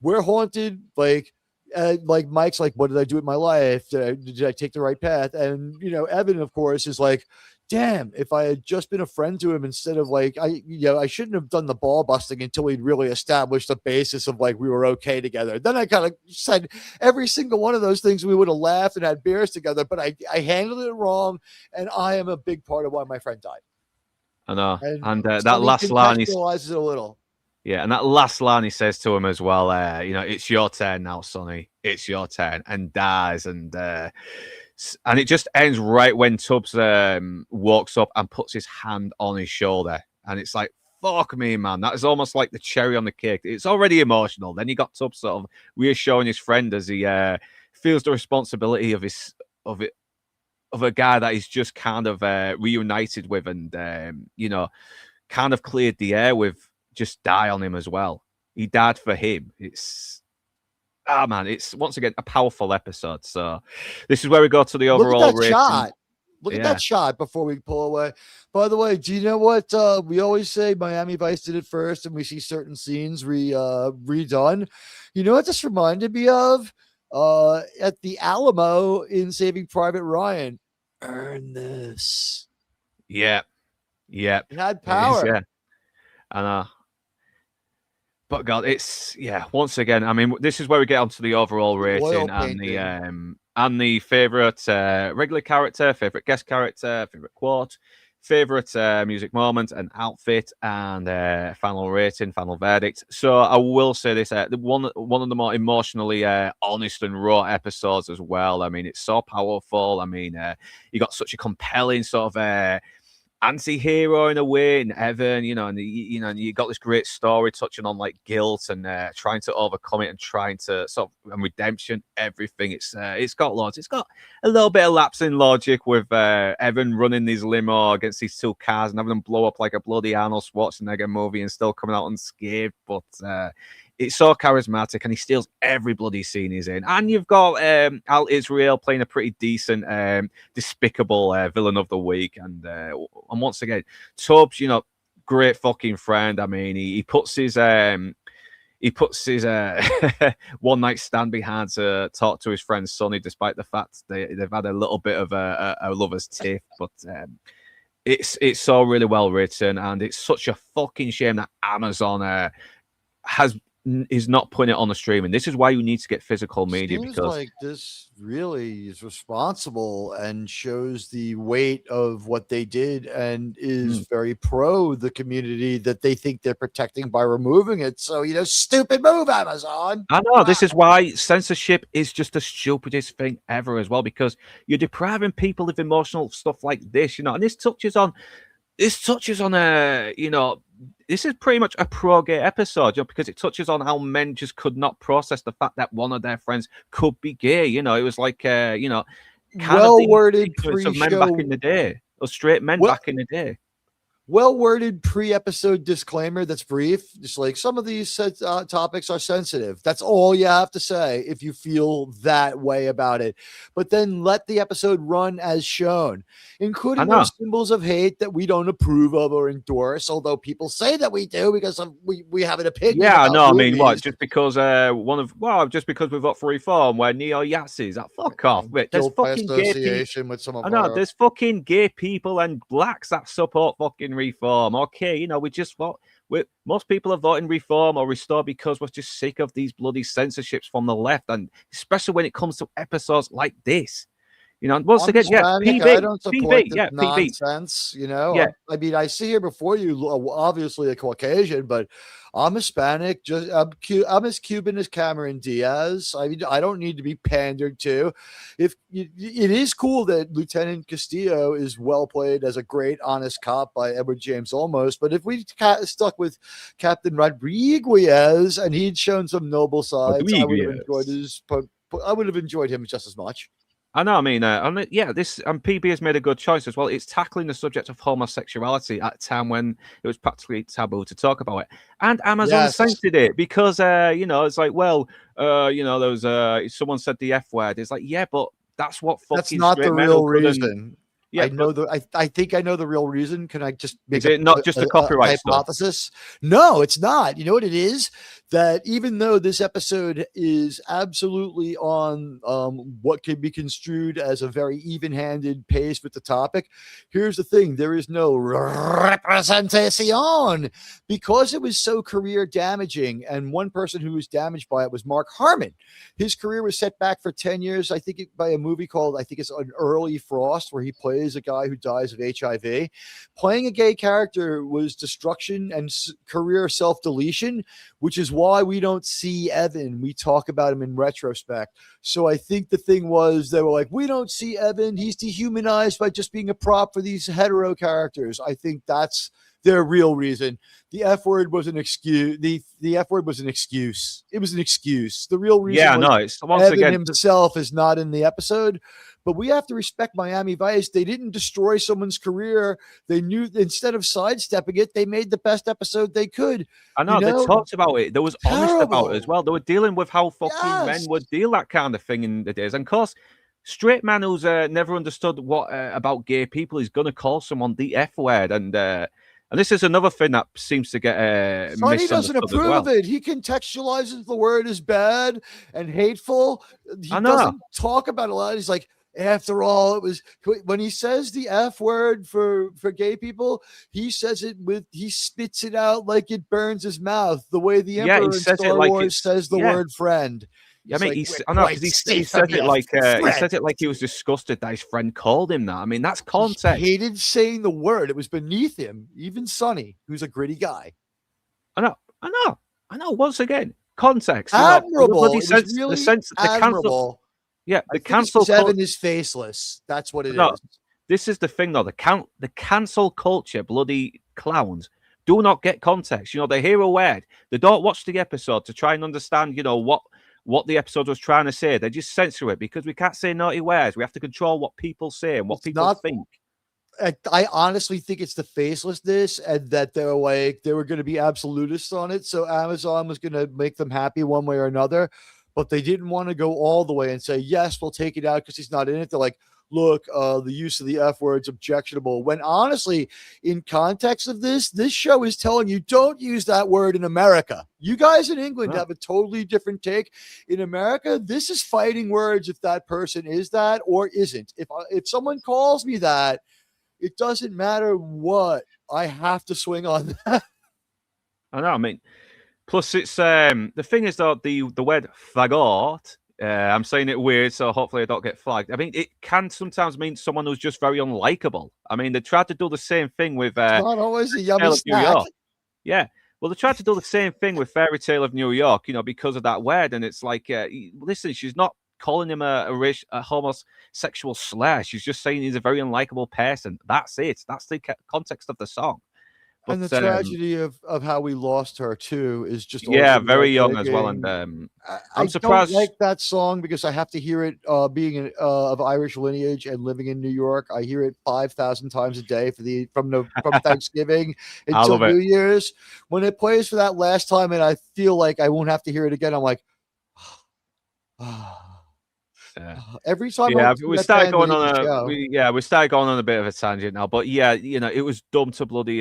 we're haunted. Like Mike's like, what did I do with my life? Did I take the right path? And Evan, of course, is like, damn, if I had just been a friend to him instead of like, I shouldn't have done the ball busting until we'd really established the basis of like we were okay together. Then I kind of said every single one of those things, we would have laughed and had beers together, but I handled it wrong, and I am a big part of why my friend died. I know. And that Sonny last line contextualizes it a little. Yeah, and that last line he says to him as well, it's your turn now, Sonny. It's your turn, and dies, and it just ends right when Tubbs walks up and puts his hand on his shoulder, and it's like, fuck me, man. That is almost like the cherry on the cake. It's already emotional. Then you got Tubbs sort of reassuring his friend as he feels the responsibility of a guy that he's just kind of reunited with, and kind of cleared the air with. Just die on him as well. He died for him. It's once again a powerful episode. So this is where we go to the overall rating. Look at that shot before we pull away. By the way, do you know what we always say? Miami Vice did it first, and we see certain scenes redone. You know what this reminded me of? At the Alamo in Saving Private Ryan. Earn this. Yeah. It had power. Yeah. And but God, it's once again, I mean, this is where we get onto the overall rating and the favorite regular character, favorite guest character, favorite quote, favorite music moment and outfit, and final rating, final verdict. So I will say this: one of the more emotionally honest and raw episodes as well. I mean, it's so powerful. I mean, you got such a compelling sort of anti-hero in a way in Evan, and you got this great story touching on like guilt and trying to overcome it and trying to and redemption, everything. It's got loads. It's got a little bit of lapse in logic with Evan running his limo against these two cars and having them blow up like a bloody Arnold Schwarzenegger movie and still coming out unscathed. But it's so charismatic, and he steals every bloody scene he's in. And you've got Al Israel playing a pretty decent, despicable villain of the week. And once again, Tubbs, great fucking friend. I mean, he puts his one night stand behind to talk to his friend Sonny, despite the fact they've had a little bit of a lover's tiff. But it's so really well written, and it's such a fucking shame that Amazon is not putting it on the streaming. This is why you need to get physical media. Seems because like this really is responsible and shows the weight of what they did, and is very pro the community that they think they're protecting by removing it. So, stupid move, Amazon. I know. This is why censorship is just the stupidest thing ever as well, because you're depriving people of emotional stuff like this, and this touches on this is pretty much a pro-gay episode, because it touches on how men just could not process the fact that one of their friends could be gay. It was like, well-worded pre-show men back in the day, or straight men back in the day. Well-worded pre-episode disclaimer that's brief. Just like, some of these topics are sensitive. That's all you have to say if you feel that way about it. But then let the episode run as shown, including those symbols of hate that we don't approve of or endorse, although people say that we do because we have an opinion. Yeah, no, I mean, what? Just because just because we vote for reform, we're neo-Yazis. Fuck off. There's fucking gay people. With some of there's fucking gay people and blacks that support fucking reform. Okay, we just vote. Most people are voting reform or restore because we're just sick of these bloody censorships from the left, and especially when it comes to episodes like this. Once again, PB, I don't support PB, nonsense. Yeah. I mean, I see here before you, obviously a Caucasian, but I'm Hispanic. I'm as Cuban as Cameron Diaz. I mean, I don't need to be pandered to. It is cool that Lieutenant Castillo is well played as a great, honest cop by Edward James Olmos. But if we stuck with Captain Rodriguez and he'd shown some noble sides, I would have enjoyed his but I would have enjoyed him just as much. I know. I mean, this PB has made a good choice as well. It's tackling the subject of homosexuality at a time when it was practically taboo to talk about it, and Amazon censored it because it's like, well, there was someone said the F word. It's like, yeah, but that's what fucking that's not the real reason. Yeah, I think I know the real reason. Can I just make not just a copyright hypothesis? Stuff? No, it's not. You know what it is? That even though this episode is absolutely on what can be construed as a very even-handed pace with the topic, here's the thing: there is no representation because it was so career damaging. And one person who was damaged by it was Mark Harmon. His career was set back for 10 years, I think, by a movie called, I think it's an Earle Frost, where he plays a guy who dies of HIV. Playing a gay character was destruction and career self-deletion, which is why we don't see Evan. We talk about him in retrospect. So I think the thing was they were like, we don't see Evan. He's dehumanized by just being a prop for these hetero characters. I think that's their real reason. The F word was an excuse. The F word was an excuse. It was an excuse. The real reason was Evan himself is not in the episode. But we have to respect Miami Vice. They didn't destroy someone's career. They knew, instead of sidestepping it, they made the best episode they could. I know, they talked about it. They was honest about it as well. They were dealing with how fucking men would deal that kind of thing in the days. And of course, straight man who's never understood what about gay people is going to call someone the F word. And this is another thing that seems to get Sonny doesn't approve of it. He contextualizes the word as bad and hateful. He doesn't talk about it a lot. He's like, after all, it was when he says the F word for gay people, he says it he spits it out like it burns his mouth, the way the Emperor in Star Wars says the word friend. I mean, he said it like he was disgusted that his friend called him that. I mean, that's context. He hated saying the word. It was beneath him. Even Sonny, who's a gritty guy. I know. Once again, context. Admirable. The sense, admirable. The cancel Evan is faceless. That's what it is. This is the thing, though. The cancel culture, bloody clowns, do not get context. They hear a word. They don't watch the episode to try and understand, what the episode was trying to say. They just censor it because we can't say naughty words. We have to control what people say and what people think. I honestly think it's the facelessness and that they were going to be absolutists on it. So Amazon was going to make them happy one way or another. But they didn't want to go all the way and say, yes, we'll take it out because he's not in it. They're like, look, the use of the F word's objectionable. When honestly, in context of this show is telling you, don't use that word in America. You guys in England have a totally different take. In America, this is fighting words if that person is that or isn't. If someone calls me that, it doesn't matter what. I have to swing on that. I know, I mean... Plus, it's the thing is that the word faggot. I'm saying it weird, so hopefully I don't get flagged. I mean, it can sometimes mean someone who's just very unlikable. I mean, they tried to do the same thing with. It's not always a yummy snack. New York. Yeah, well, they tried to do the same thing with Fairy Tale of New York, because of that word, and it's like, listen, she's not calling him a homosexual slur. She's just saying he's a very unlikable person. That's it. That's the context of the song. But, and the tragedy of how we lost her too is just very young as well. And I'm surprised. I don't like that song because I have to hear it. Being of Irish lineage and living in New York, I hear it 5,000 times a day from Thanksgiving until New Year's. When it plays for that last time, and I feel like I won't have to hear it again, I'm like, every time we started going on a bit of a tangent now, but it was dumb to bloody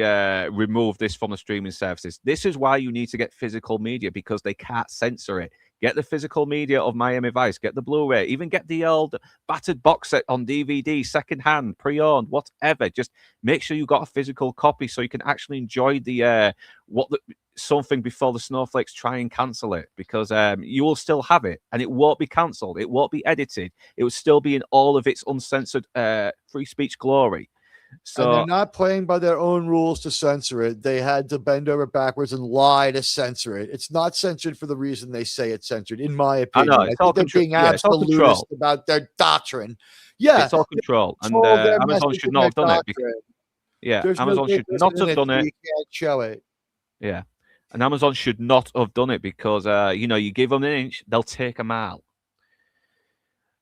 remove this from the streaming services. This is why you need to get physical media, because they can't censor it. Get the physical media of Miami Vice, get the Blu-ray, even get the old battered box set on DVD, secondhand, pre-owned, whatever. Just make sure you got a physical copy so you can actually enjoy something before the snowflakes try and cancel it, because you will still have it and it won't be cancelled. It won't be edited. It will still be in all of its uncensored free speech glory. So and they're not playing by their own rules to censor it. They had to bend over backwards and lie to censor it. It's not censored for the reason they say it's censored, in my opinion. I think they're being absolutist about their doctrine. Yeah, it's all control, and Amazon should not have done it. Amazon should not have done it. You can't show it. Yeah, and Amazon should not have done it because you give them an inch, they'll take a mile.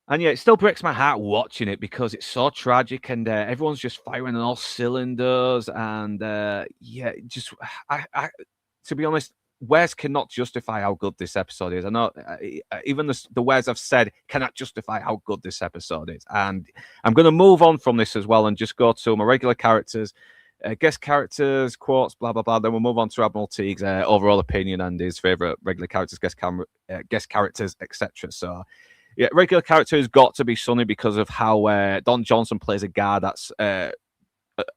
And yeah, it still breaks my heart watching it because it's so tragic and everyone's just firing on all cylinders. And yeah, just to be honest, Wes cannot justify how good this episode is. I know even the Wes I've said cannot justify how good this episode is. And I'm going to move on from this as well and just go to my regular characters, guest characters, quotes, blah, blah, blah. Then we'll move on to Admiral Teague's overall opinion and his favorite regular characters, guest characters, etc. So, yeah, regular character has got to be Sonny because of how Don Johnson plays a guy that's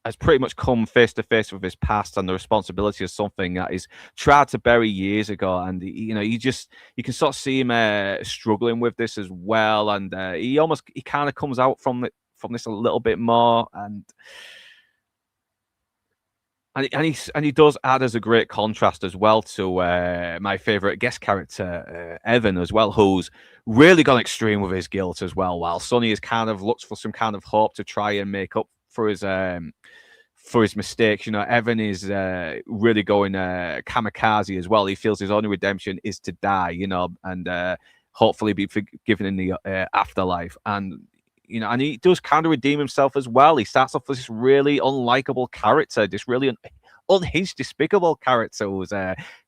has pretty much come face to face with his past and the responsibility of something that he's tried to bury years ago. And you know, you can sort of see him struggling with this as well. And he kind of comes out from this a little bit more. And he does add as a great contrast as well to my favorite guest character, Evan, as well, who's really gone extreme with his guilt as well. While Sonny is kind of looks for some kind of hope to try and make up for his mistakes. You know, Evan is really going kamikaze as well. He feels his only redemption is to die. You know, and hopefully be forgiven in the afterlife. And you know, and he does kind of redeem himself as well. He starts off as this really unlikable character, this really unhinged, despicable character who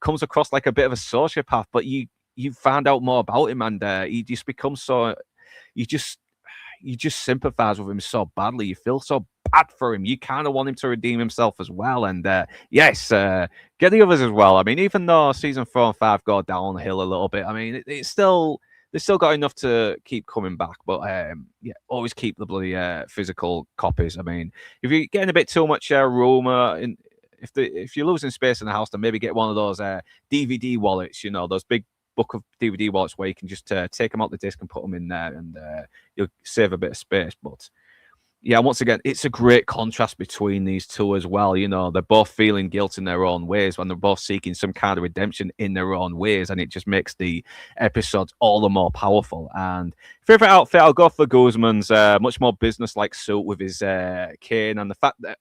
comes across like a bit of a sociopath. But you find out more about him, and he just becomes so you just sympathize with him so badly. You feel so bad for him. You kind of want him to redeem himself as well. And yes, get the others as well. I mean, even though season 4 and 5 go downhill a little bit, I mean, it's still. They've still got enough to keep coming back, but yeah, always keep the bloody physical copies. I mean, if you're getting a bit too much rumor, if you're losing space in the house, then maybe get one of those DVD wallets. You know, those big book of DVD wallets where you can just take them out the disc and put them in there, and you'll save a bit of space. But yeah, once again, it's a great contrast between these two as well. You know, they're both feeling guilt in their own ways, and they're both seeking some kind of redemption in their own ways, and it just makes the episodes all the more powerful. And favorite outfit, I'll go for Guzman's much more business-like suit with his cane, and the fact that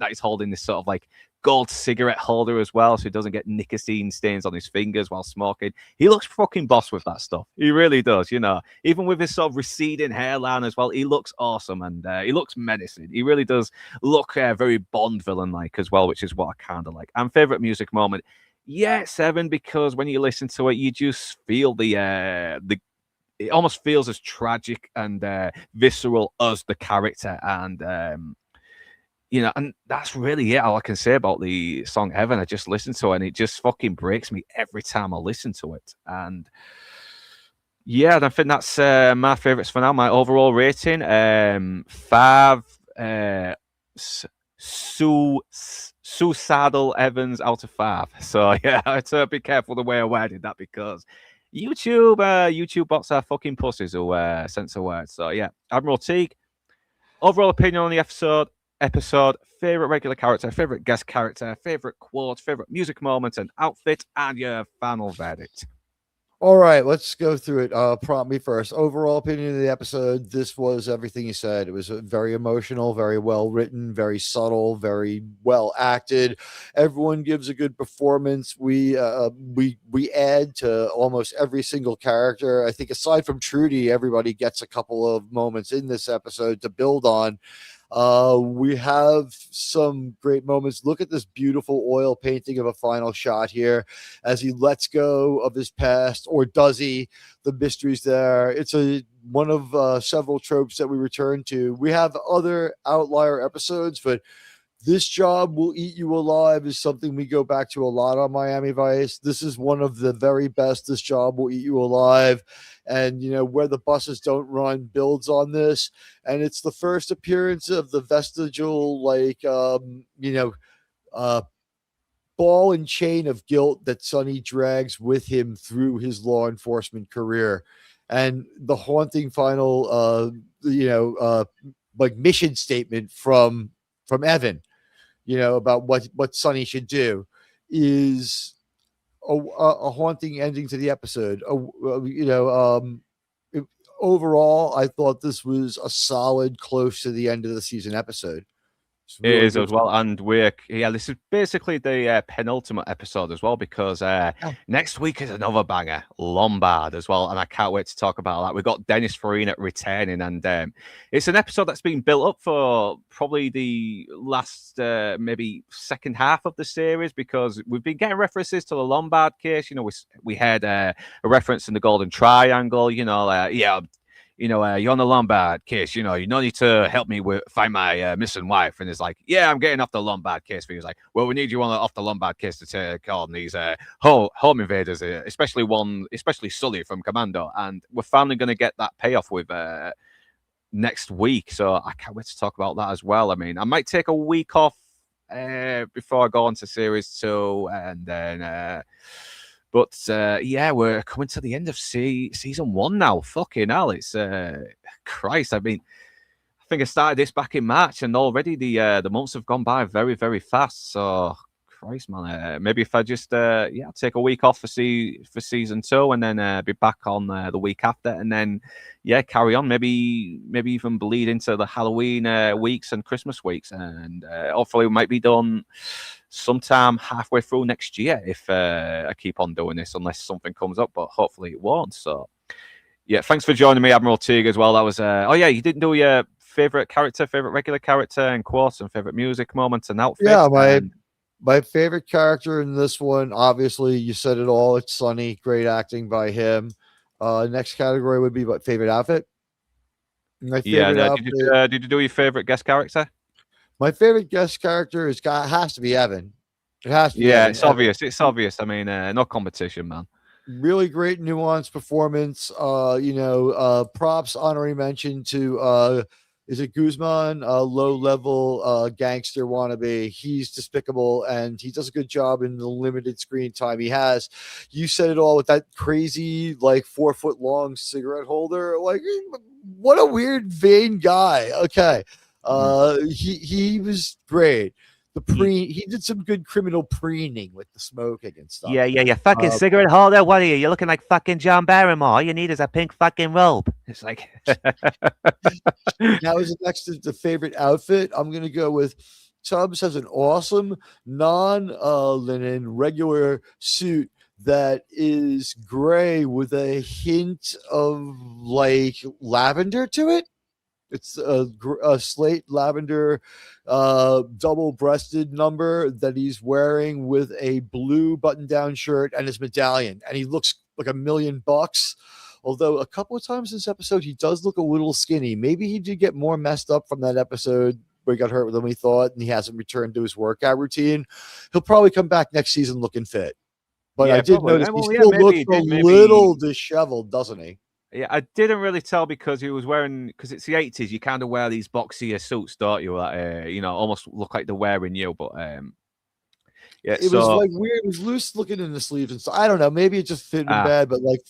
he's holding this sort of like gold cigarette holder as well, so he doesn't get nicotine stains on his fingers while smoking. He looks fucking boss with that stuff. He really does, you know. Even with his sort of receding hairline as well, he looks awesome, and he looks menacing. He really does look very Bond villain-like as well, which is what I kind of like. And favorite music moment, yeah, 7, because when you listen to it, you just feel the it almost feels as tragic and visceral as the character. And you know, and that's really it. All I can say about the song Heaven. I just listen to it and it just fucking breaks me every time I listen to it. And yeah, I think that's my favorites for now. My overall rating, 5 suicidal Evans out of 5. So yeah, I had to be careful the way I worded that because YouTube bots are fucking pussies who censor words. So yeah, Admiral Teague, overall opinion on the episode, favorite regular character, favorite guest character, favorite quote, favorite music moment and outfit, and your final verdict. All right, let's go through it. Prompt me first. Overall opinion of the episode. This was everything you said. It was very emotional, very well written, very subtle, very well acted. Everyone gives a good performance. We add to almost every single character. I think aside from Trudy, everybody gets a couple of moments in this episode to build on. We have some great moments. Look at this beautiful oil painting of a final shot here as he lets go of his past, or does he? The mystery's there. It's one of several tropes that we return to. We have other outlier episodes, but This Job Will Eat You Alive is something we go back to a lot on Miami Vice. This is one of the very best. This Job Will Eat You Alive. And, you know, Where the Buses Don't Run builds on this. And it's the first appearance of the vestigial, ball and chain of guilt that Sonny drags with him through his law enforcement career. And the haunting final, mission statement from Evan, about what Sonny should do, is a haunting ending to the episode. Overall, I thought this was a solid close to the end of the season episode. It's It really is good as well, stuff. and this is basically the penultimate episode as well because Yeah. next week is another banger, Lombard as well, and I can't wait to talk about that. We've got Dennis Farina returning, and it's an episode that's been built up for probably the last maybe second half of the series because we've been getting references to the Lombard case. We had a reference in the Golden Triangle. You're on the Lombard case, you no need to help me find my missing wife. And it's like, yeah, I'm getting off the Lombard case. But he's like, well, we need you off the Lombard case to take on these home invaders, especially Sully from Commando. And we're finally going to get that payoff with next week. So I can't wait to talk about that as well. I mean, I might take a week off before I go on to series 2. And then. Yeah, we're coming to the end of season 1 now. Fucking hell, it's Christ. I mean, I think I started this back in March, and already the months have gone by very, very fast. So, Christ, man, maybe if I just take a week off for season 2, and then be back on the week after, and then carry on. Maybe even bleed into the Halloween weeks and Christmas weeks, and hopefully we might be done sometime halfway through next year if I keep on doing this, unless something comes up, but hopefully it won't. So, yeah, thanks for joining me, Admiral Teague, as well. That was, you didn't do your favorite character, favorite regular character, and quotes, and favorite music moments and outfit. Yeah, my favorite character in this one, obviously, you said it all. It's Sonny. Great acting by him. Next category would be what favorite outfit. My favorite outfit. Did you do your favorite guest character? My favorite guest character has to be Evan. It has to be. Yeah, Evan. it's obvious. It's obvious. I mean, no competition, man. Really great nuanced performance. Props, honorary mention to is it Guzman, low level gangster wannabe. He's despicable and he does a good job in the limited screen time he has. You said it all with that crazy, like 4-foot long cigarette holder. Like, what a weird, vain guy. Okay. He was great. He did some good criminal preening with the smoking and stuff. Yeah, you fucking cigarette holder. What are you? You're looking like fucking John Barrymore. All you need is a pink fucking robe. It's like. Now is next to the favorite outfit. I'm gonna go with Tubbs has an awesome non-linen regular suit that is gray with a hint of like lavender to it. It's a slate lavender double-breasted number that he's wearing with a blue button-down shirt and his medallion, and he looks like $1,000,000. Although a couple of times in this episode, he does look a little skinny. Maybe he did get more messed up from that episode where he got hurt than we thought, and he hasn't returned to his workout routine. He'll probably come back next season looking fit. But I did notice he still looks a little disheveled, doesn't he? Yeah, I didn't really tell because he was wearing, because it's the 80s, you kind of wear these boxier suits, don't you? That, almost look like they're wearing you. But it was like weird. It was loose looking in the sleeves and stuff. I don't know. Maybe it just fit him bad, but like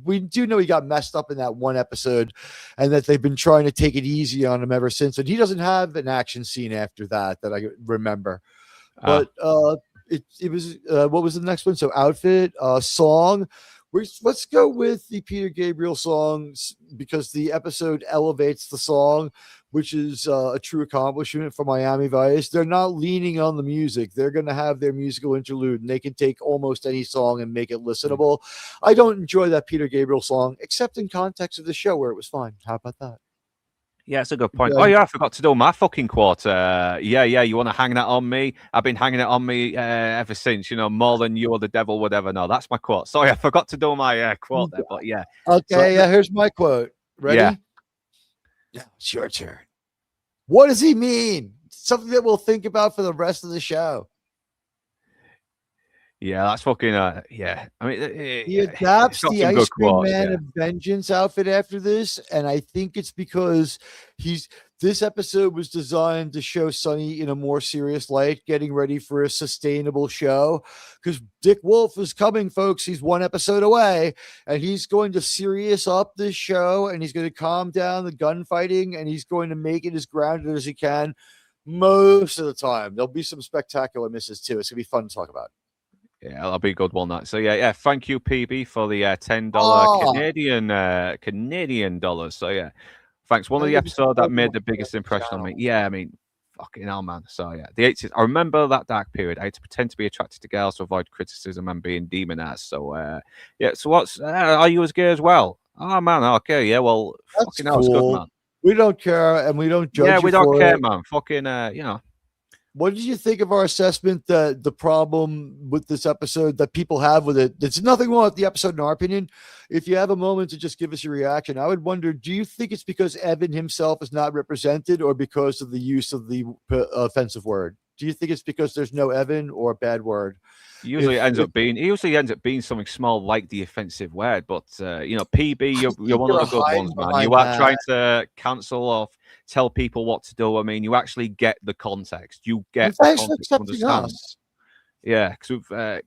we do know he got messed up in that one episode and that they've been trying to take it easy on him ever since. And he doesn't have an action scene after that I remember. But it was, what was the next one? So outfit, song. Let's go with the Peter Gabriel songs because the episode elevates the song, which is a true accomplishment for Miami Vice. They're not leaning on the music. They're going to have their musical interlude, and they can take almost any song and make it listenable. I don't enjoy that Peter Gabriel song, except in context of the show where it was fine. How about that? Yeah, it's a good point. I forgot to do my fucking quote. You want to hang that on me? I've been hanging it on me ever since, more than you or the devil would ever know. That's my quote. Sorry, I forgot to do my quote there, but yeah. Okay, here's my quote. Ready? Yeah. Yeah, it's your turn. What does he mean? Something that we'll think about for the rest of the show. Yeah, that's fucking, yeah. I mean, he adapts the Ice Cream Man of Vengeance outfit after this, and I think it's because this episode was designed to show Sonny in a more serious light, getting ready for a sustainable show, because Dick Wolff is coming, folks. He's one episode away, and he's going to serious up this show, and he's going to calm down the gunfighting, and he's going to make it as grounded as he can most of the time. There'll be some spectacular misses, too. It's going to be fun to talk about. Yeah, that'll be a good one. That. So yeah. Thank you, PB, for the $10 Canadian dollars. So yeah, thanks. One of the episodes that made the biggest impression on me. Yeah, I mean, fucking hell, man. So yeah, the 80s. I remember that dark period. I had to pretend to be attracted to girls to avoid criticism and being demonized. So yeah. So what's are you as gay as well? Oh man, okay, yeah. Well, That's fucking hell, it's good, cool. man. We don't care, and we don't Yeah, judge you we don't for care, it. man. Fucking What did you think of our assessment that the problem with this episode that people have with it? There's nothing wrong with the episode, in our opinion. If you have a moment to just give us your reaction, I would wonder: do you think it's because Evan himself is not represented, or because of the use of the offensive word? Do you think it's because there's no Evan or a bad word? Usually it ends up being. He usually ends up being something small like the offensive word, but PB, you're one of the good ones, man. You are trying to cancel or tell people what to do. I mean, you actually get the context. You get the Thanks for context. accepting us. Yeah, because I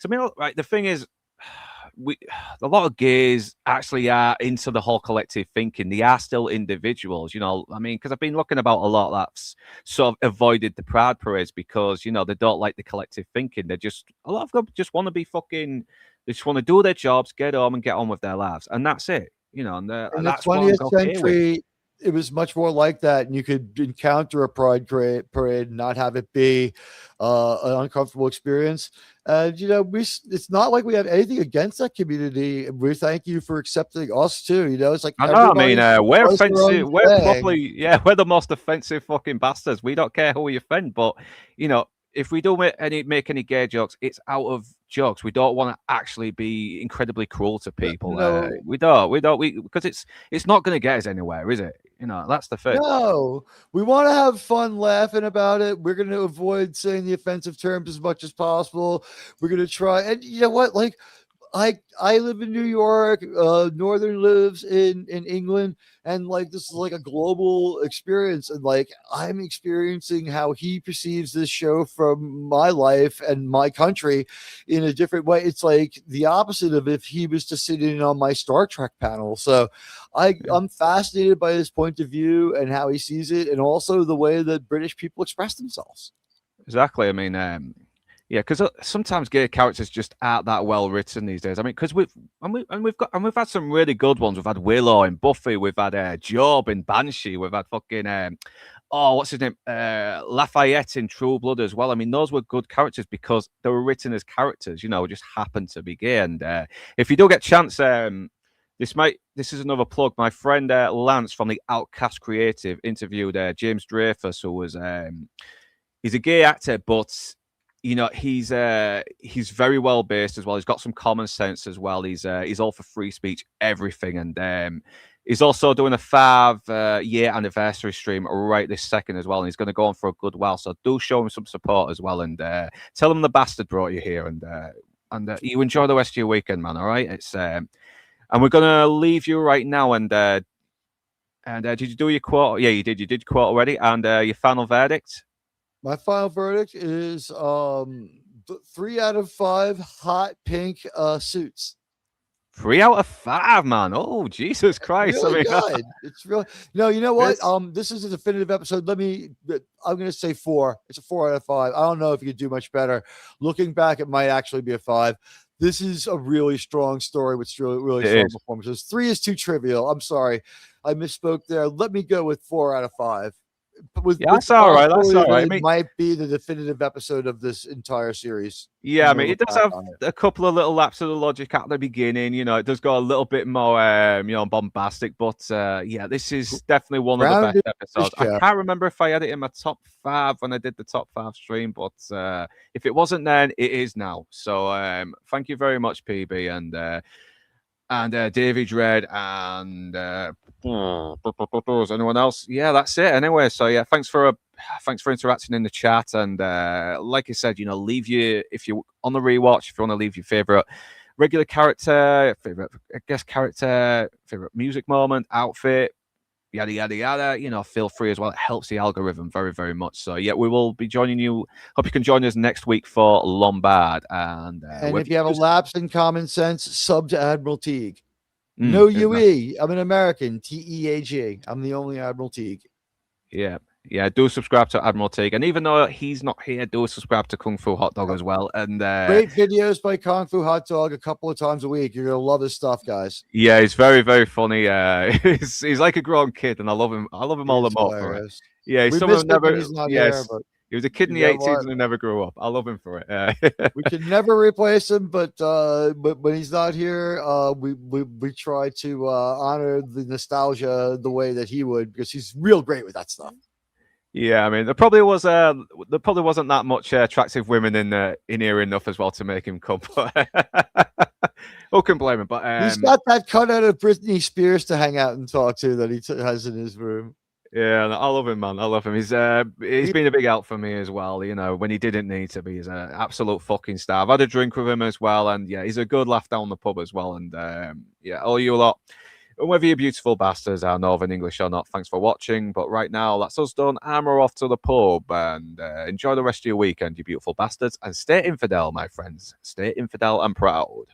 mean, right. The thing is, a lot of gays actually are into the whole collective thinking. They are still individuals, I mean, because I've been looking about a lot that's sort of avoided the pride parades because they don't like the collective thinking. A lot of them just want to be fucking. They just want to do their jobs, get home, and get on with their lives, and that's it. And In the that's what I'm 20th okay with. century, it was much more like that, and you could encounter a pride parade and not have it be an uncomfortable experience. And it's not like we have anything against that community. We thank you for accepting us too. It's like I know. I mean, we're does their own offensive. We're thing. probably we're the most offensive fucking bastards. We don't care who we offend, but if we do make any gay jokes, it's out of jokes. We don't want to actually be incredibly cruel to people. No. We don't because it's not going to get us anywhere, is it? That's the thing. No, we want to have fun laughing about it. We're going to avoid saying the offensive terms as much as possible. We're going to try. And you know what? Like, I live in New York, Northern lives in England, and like this is like a global experience, and like I'm experiencing how he perceives this show from my life and my country in a different way. It's like the opposite of if he was to sit in on my Star Trek panel. So I'm fascinated by his point of view and how he sees it, and also the way that British people express themselves. Exactly. I mean, yeah, because sometimes gay characters just aren't that well written these days. I mean, because we've had some really good ones. We've had Willow in Buffy. We've had Job in Banshee. We've had fucking what's his name? Lafayette in True Blood as well. I mean, those were good characters because they were written as characters. Just happened to be gay. And if you do get a chance, this is another plug. My friend Lance from the Outcast Creative interviewed James Dreyfus, who was he's a gay actor, but he's very well based as well. He's got some common sense as well. He's all for free speech, everything, and he's also doing a 5-year anniversary stream right this second as well. And he's going to go on for a good while. So do show him some support as well, and tell him the bastard brought you here, and you enjoy the rest of your weekend, man. All right, it's and we're gonna leave you right now. And did you do your quote? Yeah, you did. You did quote already, and your final verdict. My final verdict is 3 out of 5 hot pink suits. 3 out of 5, man. Oh, Jesus Christ. Really good. It's really no, you know what? This is a definitive episode. I'm gonna say 4. It's a 4 out of 5. I don't know if you could do much better. Looking back, it might actually be a 5. This is a really strong story with really strong performances. 3 is too trivial. I'm sorry. I misspoke there. Let me go with 4 out of 5. That's all right. That's all right. It might be the definitive episode of this entire series. Yeah, I mean, it does have a couple of little lapses of logic at the beginning. It does go a little bit more, bombastic. But yeah, this is definitely one of the best episodes. I can't remember if I had it in my top 5 when I did the top 5 stream, but if it wasn't then, it is now. So thank you very much, PB, and David Red, and is anyone else? Yeah, that's it. Anyway, so yeah, thanks for interacting in the chat, and like I said, leave if you're on the rewatch, if you want to leave your favorite regular character, favorite guest character, favorite music moment, outfit, yada yada yada. Feel free as well. It helps the algorithm very, very much. So yeah, we will be joining you. Hope you can join us next week for Lombard. And if you have a lapse in common sense, sub to Admiral Teague. No UE. I'm an American. TEAG. I'm the only Admiral Teague. Yeah. Yeah, do subscribe to Admiral Tig, and even though he's not here, do subscribe to Kung Fu Hot Dog as well. And Great videos by Kung Fu Hot Dog a couple of times a week. You're gonna love his stuff, guys. yeah, he's very, very funny. He's like a grown kid, and I love him. I love him all the He's more for it. hilarious. Yeah, he's We someone miss who him when never. he's not Yes, here, but he was a kid in the you know 80s what? who never grew up. I love him for it. We can never replace him, but when he's not here, we try to honor the nostalgia the way that he would, because he's real great with that stuff. Yeah, I mean, there probably wasn't that much attractive women in here enough as well to make him come. Who can blame him? But He's got that cut out of Britney Spears to hang out and talk to that he has in his room. yeah, I love him, man. I love him. He's been a big help for me as well. You know, when he didn't need to be, he's an absolute fucking star. I've had a drink with him as well, and yeah, he's a good laugh down the pub as well. And yeah, all you lot, whether you're beautiful bastards are Northern English or not, thanks for watching. But right now, that's us done. And we're off to the pub. And enjoy the rest of your weekend, you beautiful bastards. And stay infidel, my friends. Stay infidel and proud.